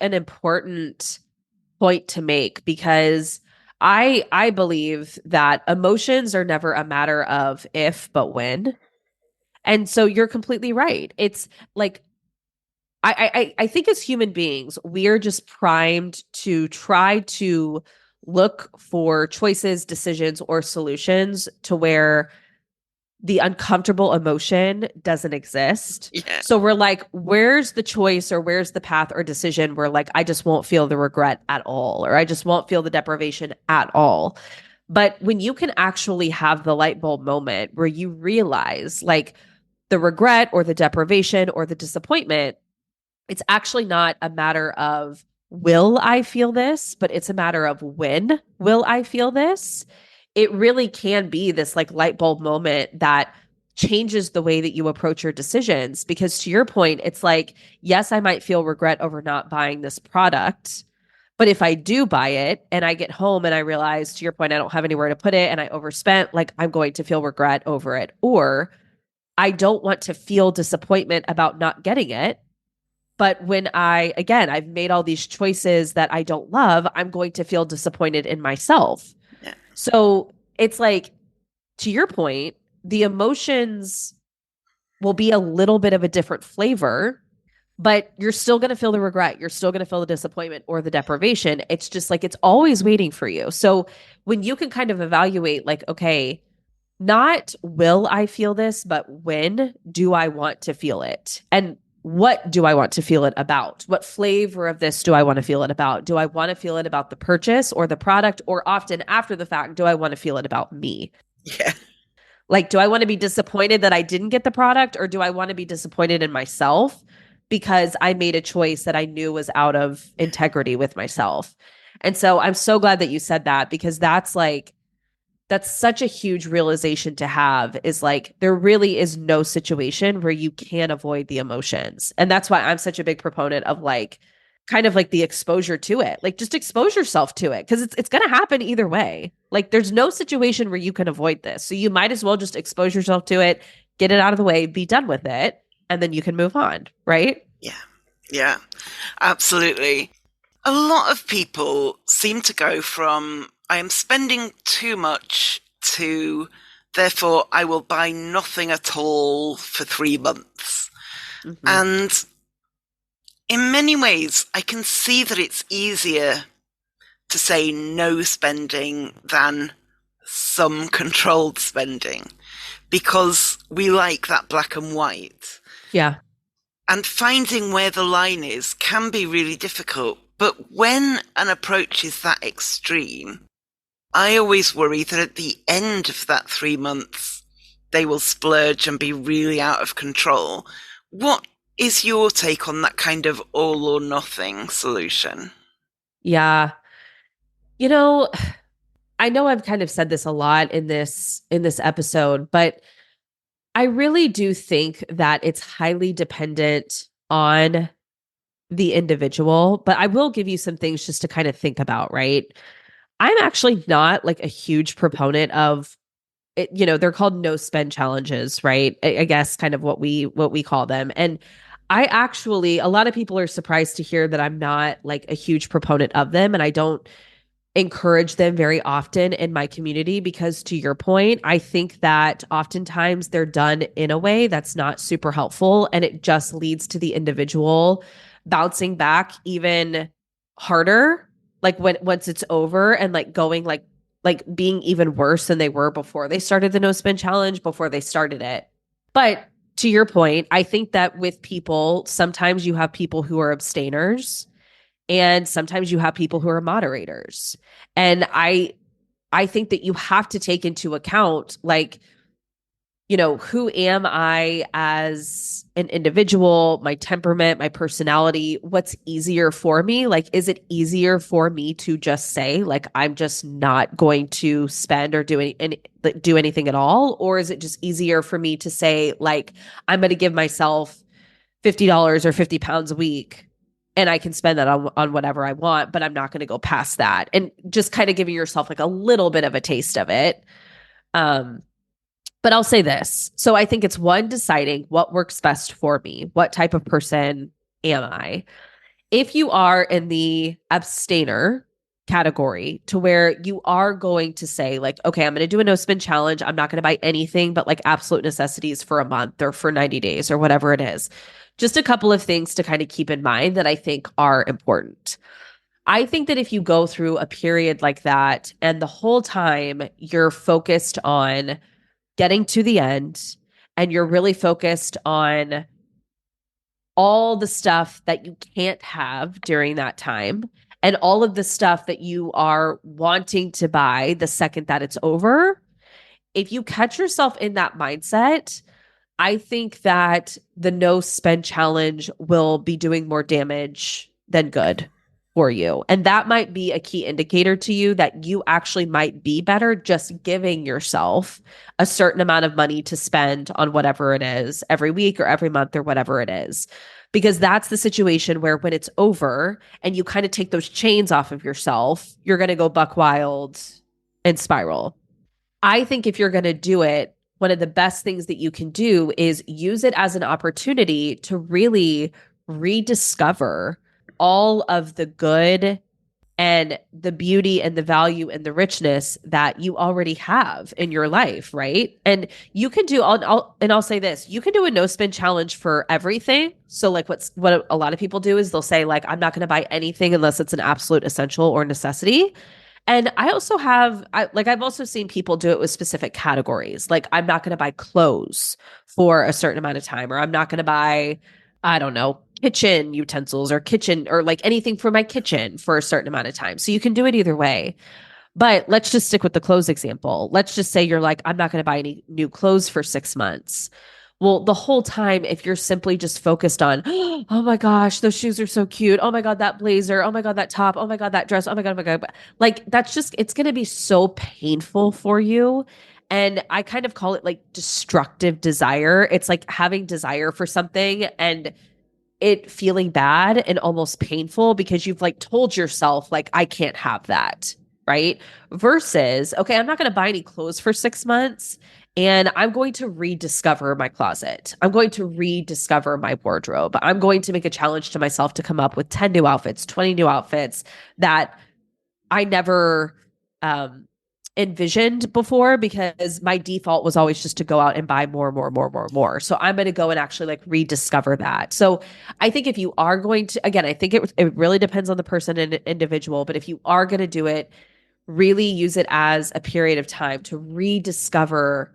an important point to make, because I believe that emotions are never a matter of if, but when. And so you're completely right. It's like, I think as human beings, we're just primed to try to look for choices, decisions, or solutions to where the uncomfortable emotion doesn't exist.
Yeah.
So we're like, where's the choice or where's the path or decision where like, I just won't feel the regret at all, or I just won't feel the deprivation at all. But when you can actually have the light bulb moment where you realize like the regret or the deprivation or the disappointment, it's actually not a matter of will I feel this, but it's a matter of when will I feel this. It really can be this like light bulb moment that changes the way that you approach your decisions. Because to your point, it's like, yes, I might feel regret over not buying this product, but if I do buy it and I get home and I realize, to your point, I don't have anywhere to put it and I overspent, like I'm going to feel regret over it. Or I don't want to feel disappointment about not getting it. But when I've made all these choices that I don't love, I'm going to feel disappointed in myself.
Yeah.
So it's like, to your point, the emotions will be a little bit of a different flavor, but you're still going to feel the regret. You're still going to feel the disappointment or the deprivation. It's just like, it's always waiting for you. So when you can kind of evaluate like, okay, not will I feel this, but when do I want to feel it? And what do I want to feel it about? What flavor of this do I want to feel it about? Do I want to feel it about the purchase or the product? Or often after the fact, do I want to feel it about me?
Yeah.
Like, do I want to be disappointed that I didn't get the product, or do I want to be disappointed in myself because I made a choice that I knew was out of integrity with myself? And so I'm so glad that you said that, because that's such a huge realization to have, is like, there really is no situation where you can avoid the emotions. And that's why I'm such a big proponent of like, kind of like the exposure to it. Like, just expose yourself to it, because it's going to happen either way. Like, there's no situation where you can avoid this. So you might as well just expose yourself to it, get it out of the way, be done with it, and then you can move on, right?
Yeah, absolutely. A lot of people seem to go from, I am spending too much, to, therefore I will buy nothing at all for 3 months.
Mm-hmm.
And in many ways, I can see that it's easier to say no spending than some controlled spending, because we like that black and white.
Yeah.
And finding where the line is can be really difficult. But when an approach is that extreme, I always worry that at the end of that 3 months, they will splurge and be really out of control. What is your take on that kind of all or nothing solution?
Yeah. I know I've kind of said this a lot in this episode, but I really do think that it's highly dependent on the individual. But I will give you some things just to kind of think about, right? I'm actually not like a huge proponent of it. They're called no spend challenges, right? I guess kind of what we call them. And a lot of people are surprised to hear that I'm not like a huge proponent of them, and I don't encourage them very often in my community, because to your point, I think that oftentimes they're done in a way that's not super helpful, and it just leads to the individual bouncing back even harder, like once it's over, and like going like being even worse than they were before they started the no spend challenge, before they started it. But to your point, I think that with people, sometimes you have people who are abstainers, and sometimes you have people who are moderators. And I think that you have to take into account, like, who am I as an individual, my temperament, my personality, what's easier for me? Like, is it easier for me to just say, like, I'm just not going to spend or do anything at all? Or is it just easier for me to say, like, I'm going to give myself $50 or 50 pounds a week, and I can spend that on whatever I want, but I'm not going to go past that. And just kind of giving yourself like a little bit of a taste of it. But I'll say this. So I think it's one, deciding what works best for me. What type of person am I? If you are in the abstainer category, to where you are going to say, like, okay, I'm going to do a no spend challenge. I'm not going to buy anything but like absolute necessities for a month or for 90 days or whatever it is. Just a couple of things to kind of keep in mind that I think are important. I think that if you go through a period like that, and the whole time you're focused on getting to the end, and you're really focused on all the stuff that you can't have during that time, and all of the stuff that you are wanting to buy the second that it's over, if you catch yourself in that mindset, I think that the no spend challenge will be doing more damage than good for you. And that might be a key indicator to you that you actually might be better just giving yourself a certain amount of money to spend on whatever it is every week or every month or whatever it is. Because that's the situation where when it's over and you kind of take those chains off of yourself, you're going to go buck wild and spiral. I think if you're going to do it, one of the best things that you can do is use it as an opportunity to really rediscover all of the good and the beauty and the value and the richness that you already have in your life, right? And you can do, I'll say this, you can do a no spend challenge for everything. So like what a lot of people do is they'll say, like, I'm not going to buy anything unless it's an absolute essential or necessity. And I also I've also seen people do it with specific categories. Like, I'm not going to buy clothes for a certain amount of time, or I'm not going to buy, I don't know, kitchen utensils or kitchen or like anything for my kitchen for a certain amount of time. So you can do it either way. But let's just stick with the clothes example. Let's just say you're like, I'm not going to buy any new clothes for 6 months. Well, the whole time, if you're simply just focused on, oh my gosh, those shoes are so cute. Oh my God, that blazer. Oh my God, that top. Oh my God, that dress. Oh my God. Like, that's just, it's going to be so painful for you. And I kind of call it like destructive desire. It's like having desire for something and it feeling bad and almost painful because you've like told yourself, like, I can't have that. Right. Versus, okay, I'm not going to buy any clothes for 6 months and I'm going to rediscover my closet. I'm going to rediscover my wardrobe. I'm going to make a challenge to myself to come up with 10 new outfits, 20 new outfits that I never envisioned before because my default was always just to go out and buy more. So I'm going to go and actually like rediscover that. So I think if you are going to, again, I think it really depends on the person and individual, but if you are going to do it, really use it as a period of time to rediscover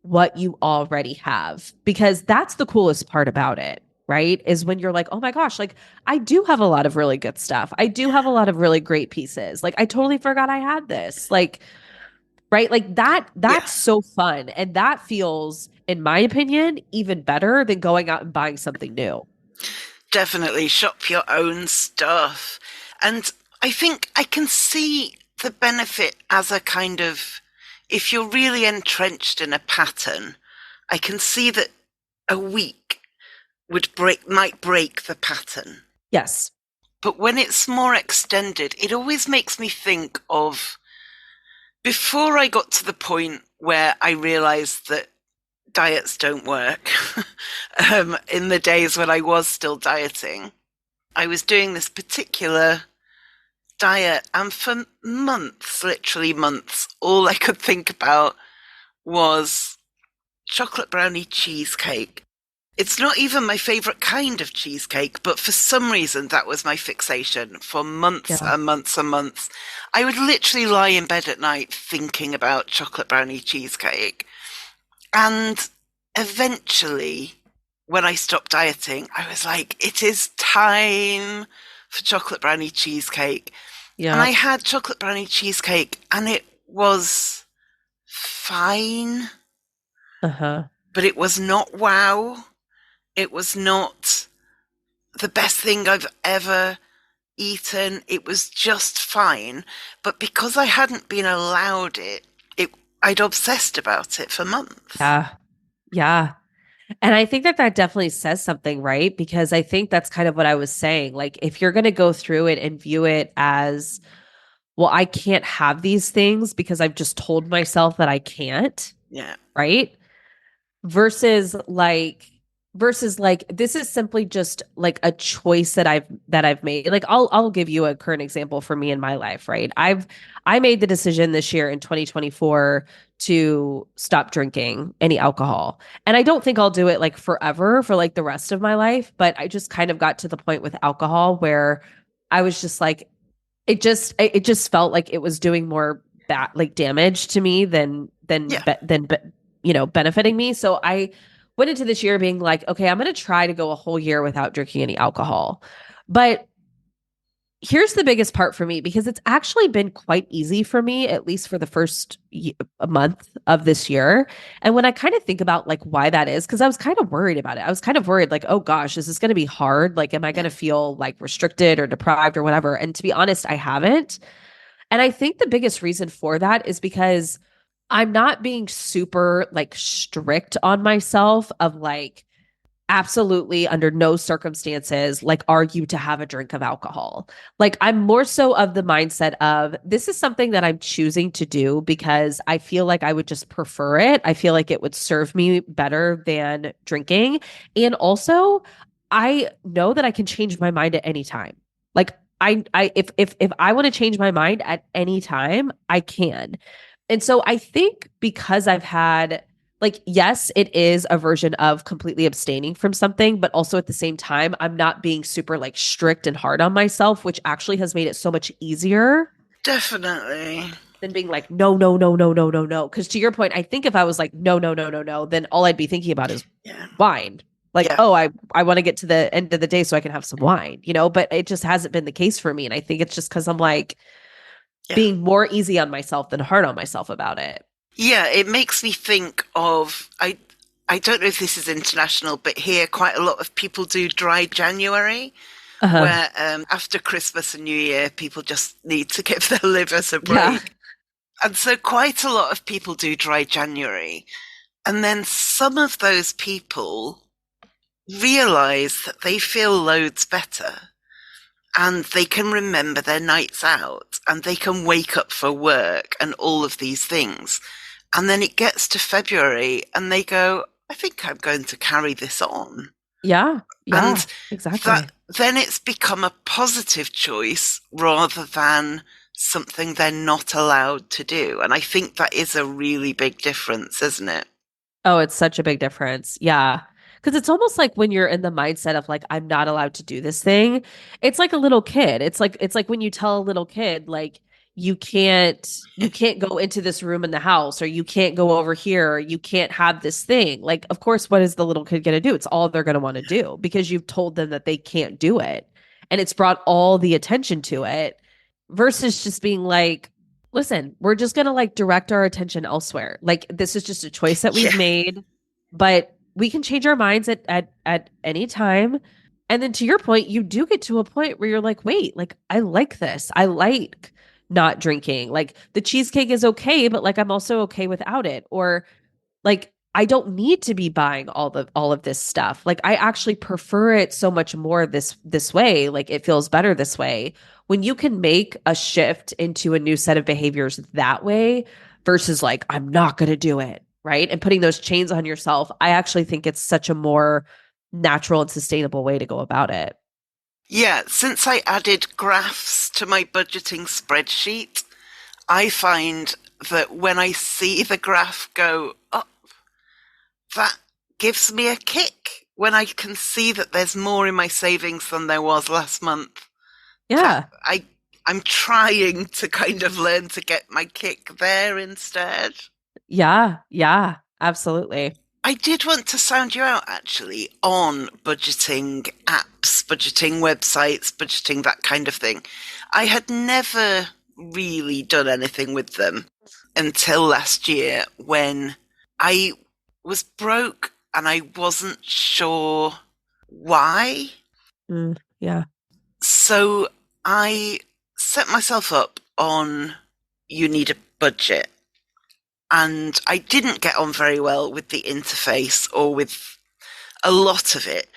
what you already have, because that's the coolest part about it, right? Is when you're like, oh my gosh, like I do have a lot of really good stuff. I do have a lot of really great pieces. Like I totally forgot I had this. Like, right? Like that's so fun. And that feels, in my opinion, even better than going out and buying something new.
Definitely shop your own stuff. And I think I can see the benefit as a kind of, if you're really entrenched in a pattern, I can see that a week might break the pattern.
Yes.
But when it's more extended, it always makes me think of before I got to the point where I realized that diets don't work. In the days when I was still dieting, I was doing this particular diet, and for months, literally months, all I could think about was chocolate brownie cheesecake. It's not even my favorite kind of cheesecake, but for some reason that was my fixation for months and months and months. I would literally lie in bed at night thinking about chocolate brownie cheesecake. And eventually, when I stopped dieting, I was like, it is time for chocolate brownie cheesecake. Yeah. And I had chocolate brownie cheesecake and it was fine. But it was not wow. It was not the best thing I've ever eaten. It was just fine. But because I hadn't been allowed it, I'd obsessed about it for months.
Yeah. And I think that definitely says something, right? Because I think that's kind of what I was saying. Like, if you're going to go through it and view it as, well, I can't have these things because I've just told myself that I can't.
Yeah.
Right. Versus like, this is simply just like a choice that I've made. Like I'll give you a current example for me in my life, right? I made the decision this year in 2024 to stop drinking any alcohol. And I don't think I'll do it like forever for like the rest of my life, but I just kind of got to the point with alcohol where I was just like, it just felt like it was doing more bad, like damage to me than benefiting me. So I went into this year being like, okay, I'm going to try to go a whole year without drinking any alcohol. But here's the biggest part for me, because it's actually been quite easy for me, at least for the first month of this year. And when I kind of think about like why that is, because I was kind of worried about it. I was kind of worried like, oh gosh, is this going to be hard? Like, am I going to feel like restricted or deprived or whatever? And to be honest, I haven't. And I think the biggest reason for that is because I'm not being super like strict on myself of like, absolutely under no circumstances, like, are you to have a drink of alcohol? Like, I'm more so of the mindset of this is something that I'm choosing to do because I feel like I would just prefer it. I feel like it would serve me better than drinking. And also, I know that I can change my mind at any time. Like, if I want to change my mind at any time, I can. And so I think because I've had, like, yes, it is a version of completely abstaining from something, but also at the same time, I'm not being super like strict and hard on myself, which actually has made it so much easier.
Definitely.
Than being like, no, no, no, no, no, no, no. Because to your point, I think if I was like, no, no, no, no, no, then all I'd be thinking about is wine. Like, oh, I want to get to the end of the day so I can have some wine, but it just hasn't been the case for me. And I think it's just because I'm like,
Yeah.
being more easy on myself than hard on myself about it.
Yeah, it makes me think of I don't know if this is international, but here quite a lot of people do dry January,
Uh-huh.
where after Christmas and New Year, people just need to give their livers a
Yeah.
break. And so quite a lot of people do dry January. And then some of those people realize that they feel loads better and they can remember their nights out and they can wake up for work and all of these things. And then it gets to February and they go, I think I'm going to carry this on.
Yeah. Yeah.
And
Exactly.
that then it's become a positive choice rather than something they're not allowed to do. And I think that is a really big difference, isn't it?
Oh, it's such a big difference. Yeah. Because it's almost like when you're in the mindset of like, I'm not allowed to do this thing. It's like a little kid. It's like when you tell a little kid, like, you can't go into this room in the house, or you can't go over here, or you can't have this thing. Like, of course, what is the little kid going to do? It's all they're going to want to do because you've told them that they can't do it. And it's brought all the attention to it versus just being like, listen, we're just going to like direct our attention elsewhere. Like this is just a choice that
Yeah.
we've made, but we can change our minds at any time. And then to your point, you do get to a point where you're like, wait, like I like this. I like not drinking. Like the cheesecake is okay, but like I'm also okay without it. Or like I don't need to be buying all of this stuff. Like I actually prefer it so much more this way. Like it feels better this way. When you can make a shift into a new set of behaviors that way versus like I'm not going to do it, right? And putting those chains on yourself, I actually think it's such a more natural and sustainable way to go about it.
Yeah, since I added graphs to my budgeting spreadsheet, I find that when I see the graph go up, that gives me a kick. When I can see that there's more in my savings than there was last month,
Yeah.
I I'm trying to kind of learn to get my kick there instead.
Yeah. Yeah. Absolutely.
I did want to sound you out actually on budgeting apps, budgeting websites, budgeting that kind of thing. I had never really done anything with them until last year when I was broke and I wasn't sure why.
Yeah.
So I set myself up on You Need a Budget. And I didn't get on very well with the interface or with a lot of it.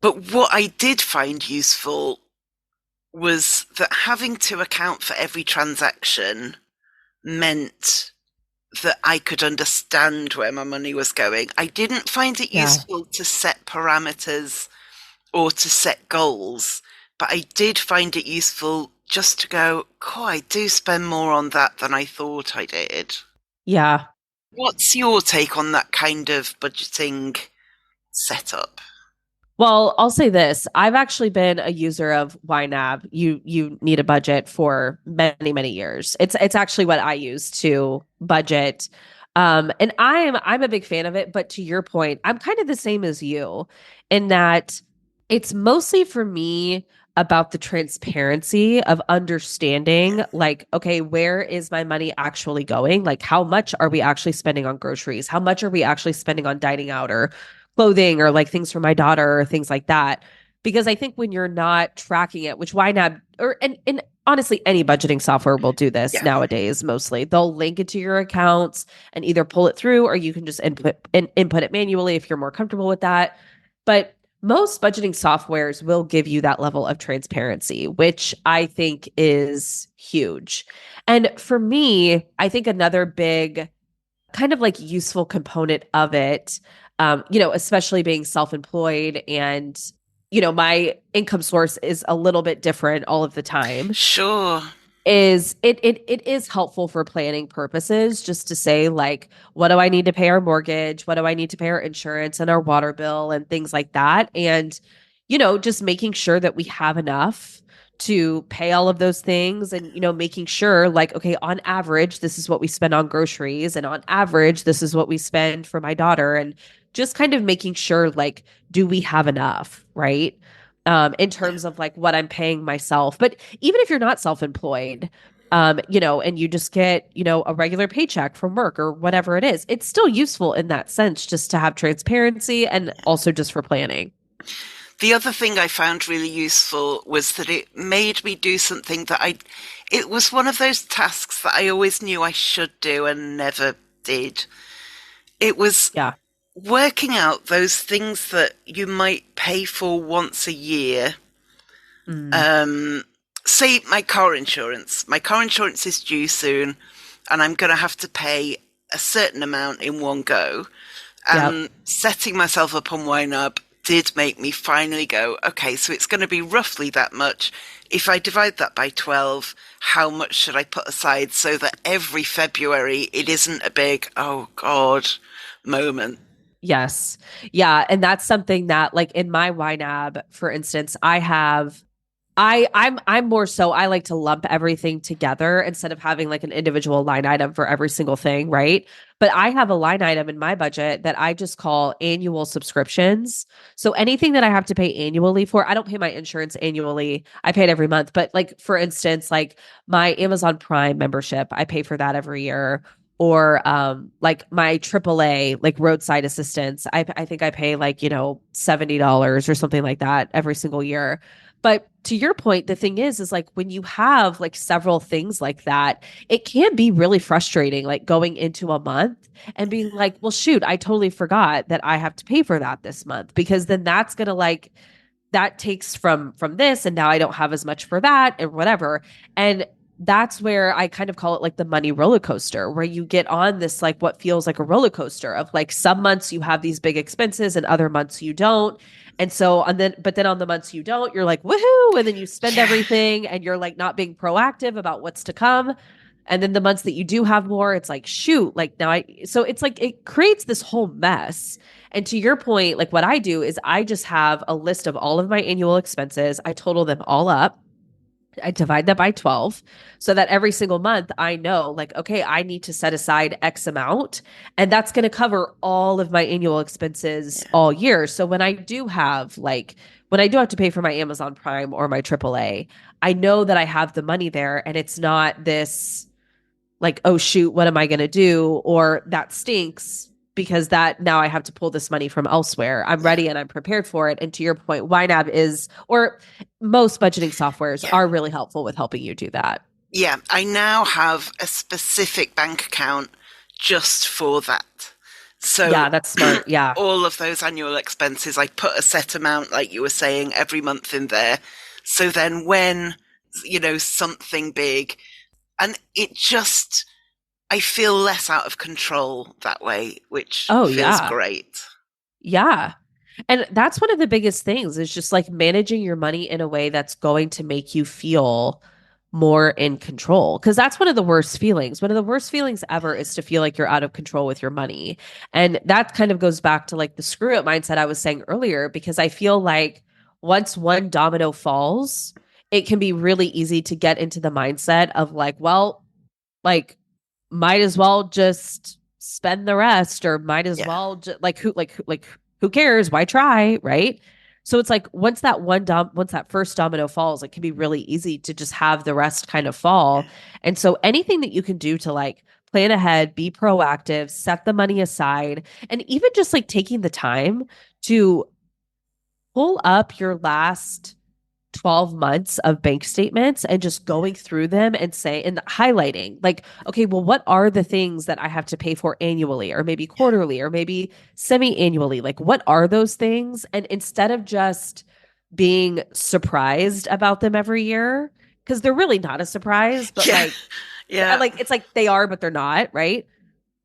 But what I did find useful was that having to account for every transaction meant that I could understand where my money was going. I didn't find it
Yeah.
useful to set parameters or to set goals, but I did find it useful just to go, oh, I do spend more on that than I thought I did.
Yeah.
What's your take on that kind of budgeting setup?
Well, I'll say this. I've actually been a user of YNAB. You need a budget for many, many years. It's actually what I use to budget. And I'm a big fan of it, but to your point, I'm kind of the same as you in that it's mostly for me about the transparency of understanding like, okay, where is my money actually going? Like how much are we actually spending on groceries? How much are we actually spending on dining out or clothing or like things for my daughter or things like that? Because I think when you're not tracking it, which why not, or and honestly, any budgeting software will do this
Yeah.
nowadays. Mostly, they'll link it to your accounts and either pull it through, or you can just input it manually if you're more comfortable with that. But most budgeting softwares will give you that level of transparency, which I think is huge. And for me, I think another big kind of like useful component of it, especially being self-employed and, my income source is a little bit different all of the time,
Sure.
is it is helpful for planning purposes just to say like, what do I need to pay our mortgage? What do I need to pay our insurance and our water bill and things like that? And, just making sure that we have enough to pay all of those things and, making sure like, okay, on average, this is what we spend on groceries. And on average, this is what we spend for my daughter. And just kind of making sure like, do we have enough? Right. In terms of like what I'm paying myself. But even if you're not self-employed, and you just get, a regular paycheck from work or whatever it is. It's still useful in that sense, just to have transparency and also just for planning.
The other thing I found really useful was that it made me do something it was one of those tasks that I always knew I should do and never did. It was working out those things that you might pay for once a year. Say my car insurance. My car insurance is due soon, and I'm going to have to pay a certain amount in one go. And setting myself up on YNAB did make me finally go, okay, so it's going to be roughly that much. If I divide that by 12, how much should I put aside so that every February it isn't a big, oh God, moment?
Yes. Yeah. And that's something that, like, in my YNAB, for instance, I'm more so, I like to lump everything together instead of having like an individual line item for every single thing, right? But I have a line item in my budget that I just call annual subscriptions. So anything that I have to pay annually for, I don't pay my insurance annually. I pay it every month. But like, for instance, like my Amazon Prime membership, I pay for that every year. Or like my AAA, like roadside assistance, I think I pay like, $70 or something like that every single year. But to your point, the thing is like when you have like several things like that, it can be really frustrating, like going into a month and being like, well, shoot, I totally forgot that I have to pay for that this month, because then that's going to that takes from this, and now I don't have as much for that and whatever. And that's where I kind of call it like the money roller coaster, where you get on this, like what feels like a roller coaster of like some months you have these big expenses and other months you don't. And so, but then on the months you don't, you're like, woohoo. And then you spend everything and you're like not being proactive about what's to come. And then the months that you do have more, it's like, shoot, like so it's like, it creates this whole mess. And to your point, like what I do is I just have a list of all of my annual expenses. I total them all up. I divide that by 12 so that every single month I know, like, okay, I need to set aside X amount, and that's going to cover all of my annual expenses all year. So when I do have to pay for my Amazon Prime or my AAA, I know that I have the money there, and it's not this like, oh shoot, what am I going to do? Or that stinks, because that now I have to pull this money from elsewhere. I'm ready and I'm prepared for it. And to your point, YNAB or most budgeting softwares are really helpful with helping you do that.
Yeah, I now have a specific bank account just for that. So
yeah, that's smart. Yeah.
All of those annual expenses, I put a set amount, like you were saying, every month in there. So then when, something big, and I feel less out of control that way, which feels great.
Yeah. And that's one of the biggest things, is just like managing your money in a way that's going to make you feel more in control. Because that's one of the worst feelings. One of the worst feelings ever is to feel like you're out of control with your money. And that kind of goes back to like the screw up mindset I was saying earlier, because I feel like once one domino falls, it can be really easy to get into the mindset of like, well, like, might as well just spend the rest, or might as well who cares? Why try? Right. So it's like once that first domino falls, it can be really easy to just have the rest kind of fall. And so anything that you can do to like plan ahead, be proactive, set the money aside, and even just like taking the time to pull up your last 12 months of bank statements and just going through them and highlighting like, okay, well, what are the things that I have to pay for annually, or maybe quarterly, or maybe semi-annually? Like, what are those things? And instead of just being surprised about them every year, because they're really not a surprise, but like it's like they are, but they're not, right?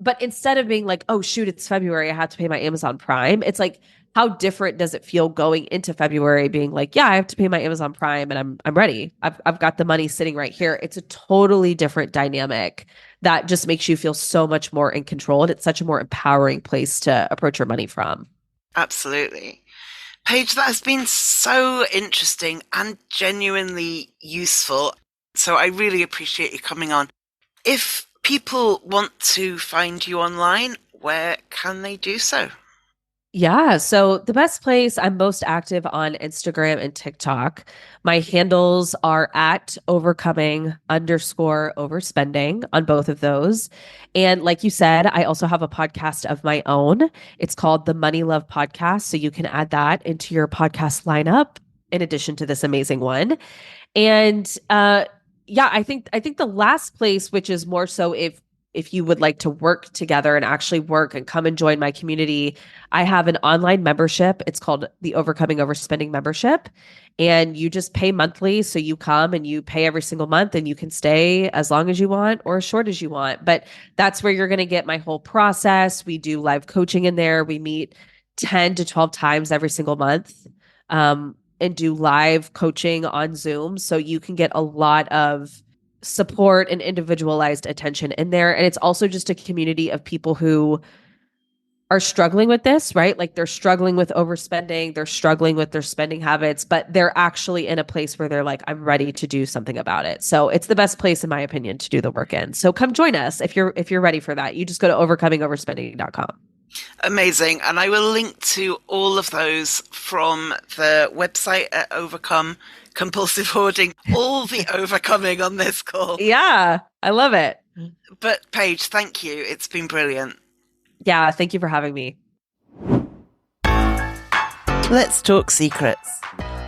But instead of being like, oh shoot, it's February, I have to pay my Amazon Prime, it's like, how different does it feel going into February being like, yeah, I have to pay my Amazon Prime and I'm ready. I've got the money sitting right here. It's a totally different dynamic that just makes you feel so much more in control. And it's such a more empowering place to approach your money from.
Absolutely. Paige, that has been so interesting and genuinely useful. So I really appreciate you coming on. If people want to find you online, where can they do so?
Yeah. So the best place, I'm most active on Instagram and TikTok. My handles are at overcoming_overspending on both of those. And like you said, I also have a podcast of my own. It's called the Money Love Podcast. So you can add that into your podcast lineup in addition to this amazing one. And yeah, I think the last place, which is more so if you would like to work together and actually work and come and join my community, I have an online membership. It's called the Overcoming Overspending membership. And you just pay monthly. So you come and you pay every single month and you can stay as long as you want or as short as you want. But that's where you're going to get my whole process. We do live coaching in there. We meet 10 to 12 times every single month. And do live coaching on Zoom. So you can get a lot of support and individualized attention in there. And it's also just a community of people who are struggling with this, right? Like they're struggling with overspending, they're struggling with their spending habits, but they're actually in a place where they're like, I'm ready to do something about it. So it's the best place, in my opinion, to do the work in. So come join us if you're ready for that. You just go to overcomingoverspending.com.
Amazing. And I will link to all of those from the website at Overcome Compulsive Hoarding, all the overcoming on this call.
Yeah, I love it.
But Paige, thank you. It's been brilliant.
Yeah, thank you for having me.
Let's talk secrets.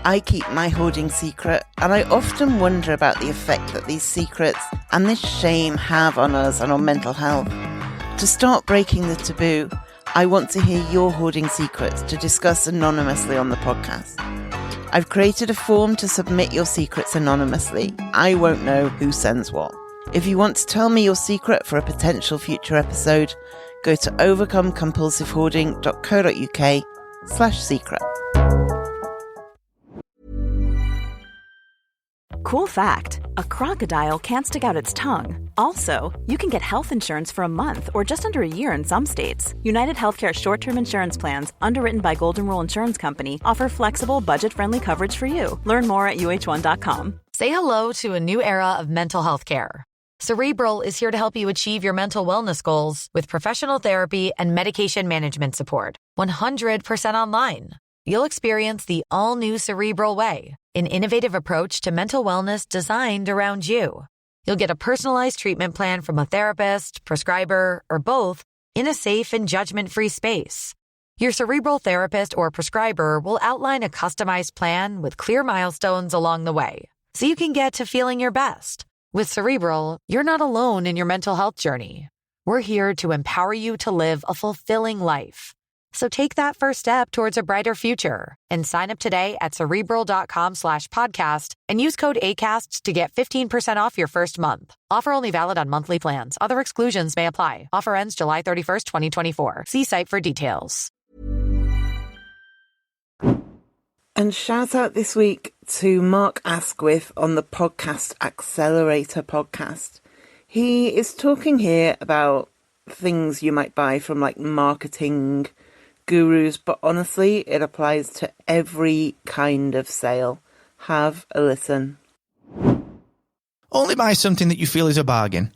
I keep my hoarding secret, and I often wonder about the effect that these secrets and this shame have on us and on mental health. To start breaking the taboo, I want to hear your hoarding secrets to discuss anonymously on the podcast. I've created a form to submit your secrets anonymously. I won't know who sends what. If you want to tell me your secret for a potential future episode, go to overcomecompulsivehoarding.co.uk/secret.
Cool fact, a crocodile can't stick out its tongue. Also, you can get health insurance for a month or just under a year in some states. United Healthcare short-term insurance plans, underwritten by Golden Rule Insurance Company, offer flexible, budget-friendly coverage for you. Learn more at uh1.com.
Say hello to a new era of mental health care. Cerebral is here to help you achieve your mental wellness goals with professional therapy and medication management support. 100% online. You'll experience the all-new Cerebral Way, an innovative approach to mental wellness designed around you. You'll get a personalized treatment plan from a therapist, prescriber, or both in a safe and judgment-free space. Your Cerebral therapist or prescriber will outline a customized plan with clear milestones along the way, so you can get to feeling your best. With Cerebral, you're not alone in your mental health journey. We're here to empower you to live a fulfilling life. So take that first step towards a brighter future and sign up today at Cerebral.com/podcast and use code ACAST to get 15% off your first month. Offer only valid on monthly plans. Other exclusions may apply. Offer ends July 31st, 2024. See site for details.
And shout out this week to Mark Asquith on the Podcast Accelerator podcast. He is talking here about things you might buy from like marketing gurus, but honestly, it applies to every kind of sale. Have a listen.
Only buy something that you feel is a bargain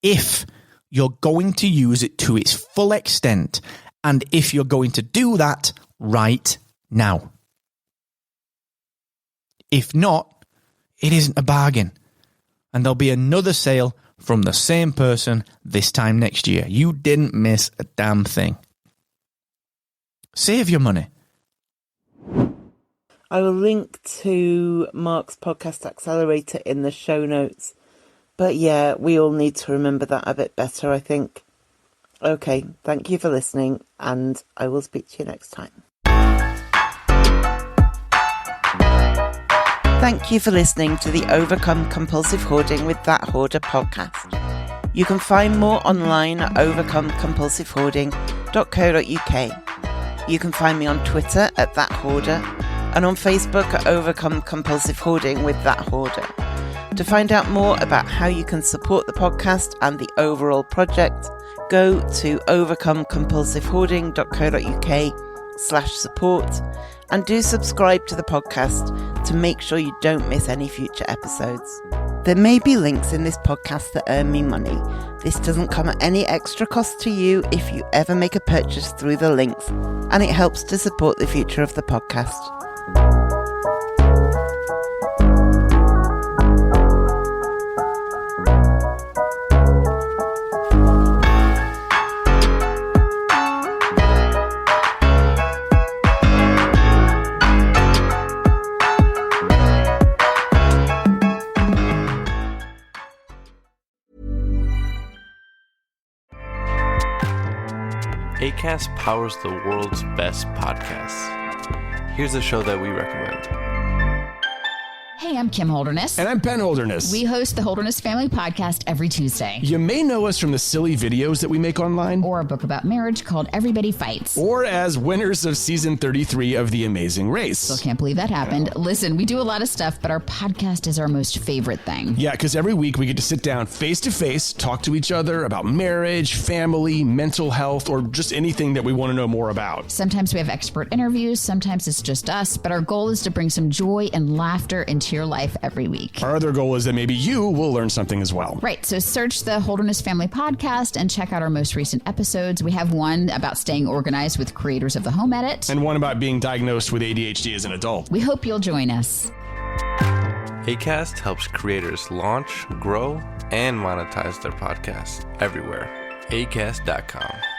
if you're going to use it to its full extent, and if you're going to do that right now. If not, it isn't a bargain, and there'll be another sale from the same person this time next year. You didn't miss a damn thing. Save your money.
I will link to Mark's Podcast Accelerator in the show notes. But yeah, we all need to remember that a bit better, I think. Okay, thank you for listening, and I will speak to you next time. Thank you for listening to the Overcome Compulsive Hoarding with That Hoarder podcast. You can find more online at overcomecompulsivehoarding.co.uk. You can find me on Twitter at That Hoarder and on Facebook at Overcome Compulsive Hoarding with That Hoarder. To find out more about how you can support the podcast and the overall project, go to overcomecompulsivehoarding.co.uk/support and do subscribe to the podcast to make sure you don't miss any future episodes. There may be links in this podcast that earn me money. This doesn't come at any extra cost to you if you ever make a purchase through the links, and it helps to support the future of the podcast.
Acast powers the world's best podcasts. Here's a show that we recommend.
Hey, I'm Kim Holderness.
And I'm Ben Holderness.
We host the Holderness Family Podcast every Tuesday.
You may know us from the silly videos that we make online.
Or a book about marriage called Everybody Fights.
Or as winners of season 33 of The Amazing Race.
Still can't believe that happened. Listen, we do a lot of stuff, but our podcast is our most favorite thing.
Yeah, because every week we get to sit down face to face, talk to each other about marriage, family, mental health, or just anything that we want to know more about.
Sometimes we have expert interviews, sometimes it's just us, but our goal is to bring some joy and laughter into your life every week.
Our other goal is that maybe you will learn something as well.
Right, so search the Holderness Family Podcast and check out our most recent episodes. We have one about staying organized with creators of the Home Edit.
And one about being diagnosed with ADHD as an adult.
We hope you'll join us.
Acast helps creators launch, grow, and monetize their podcasts everywhere. Acast.com.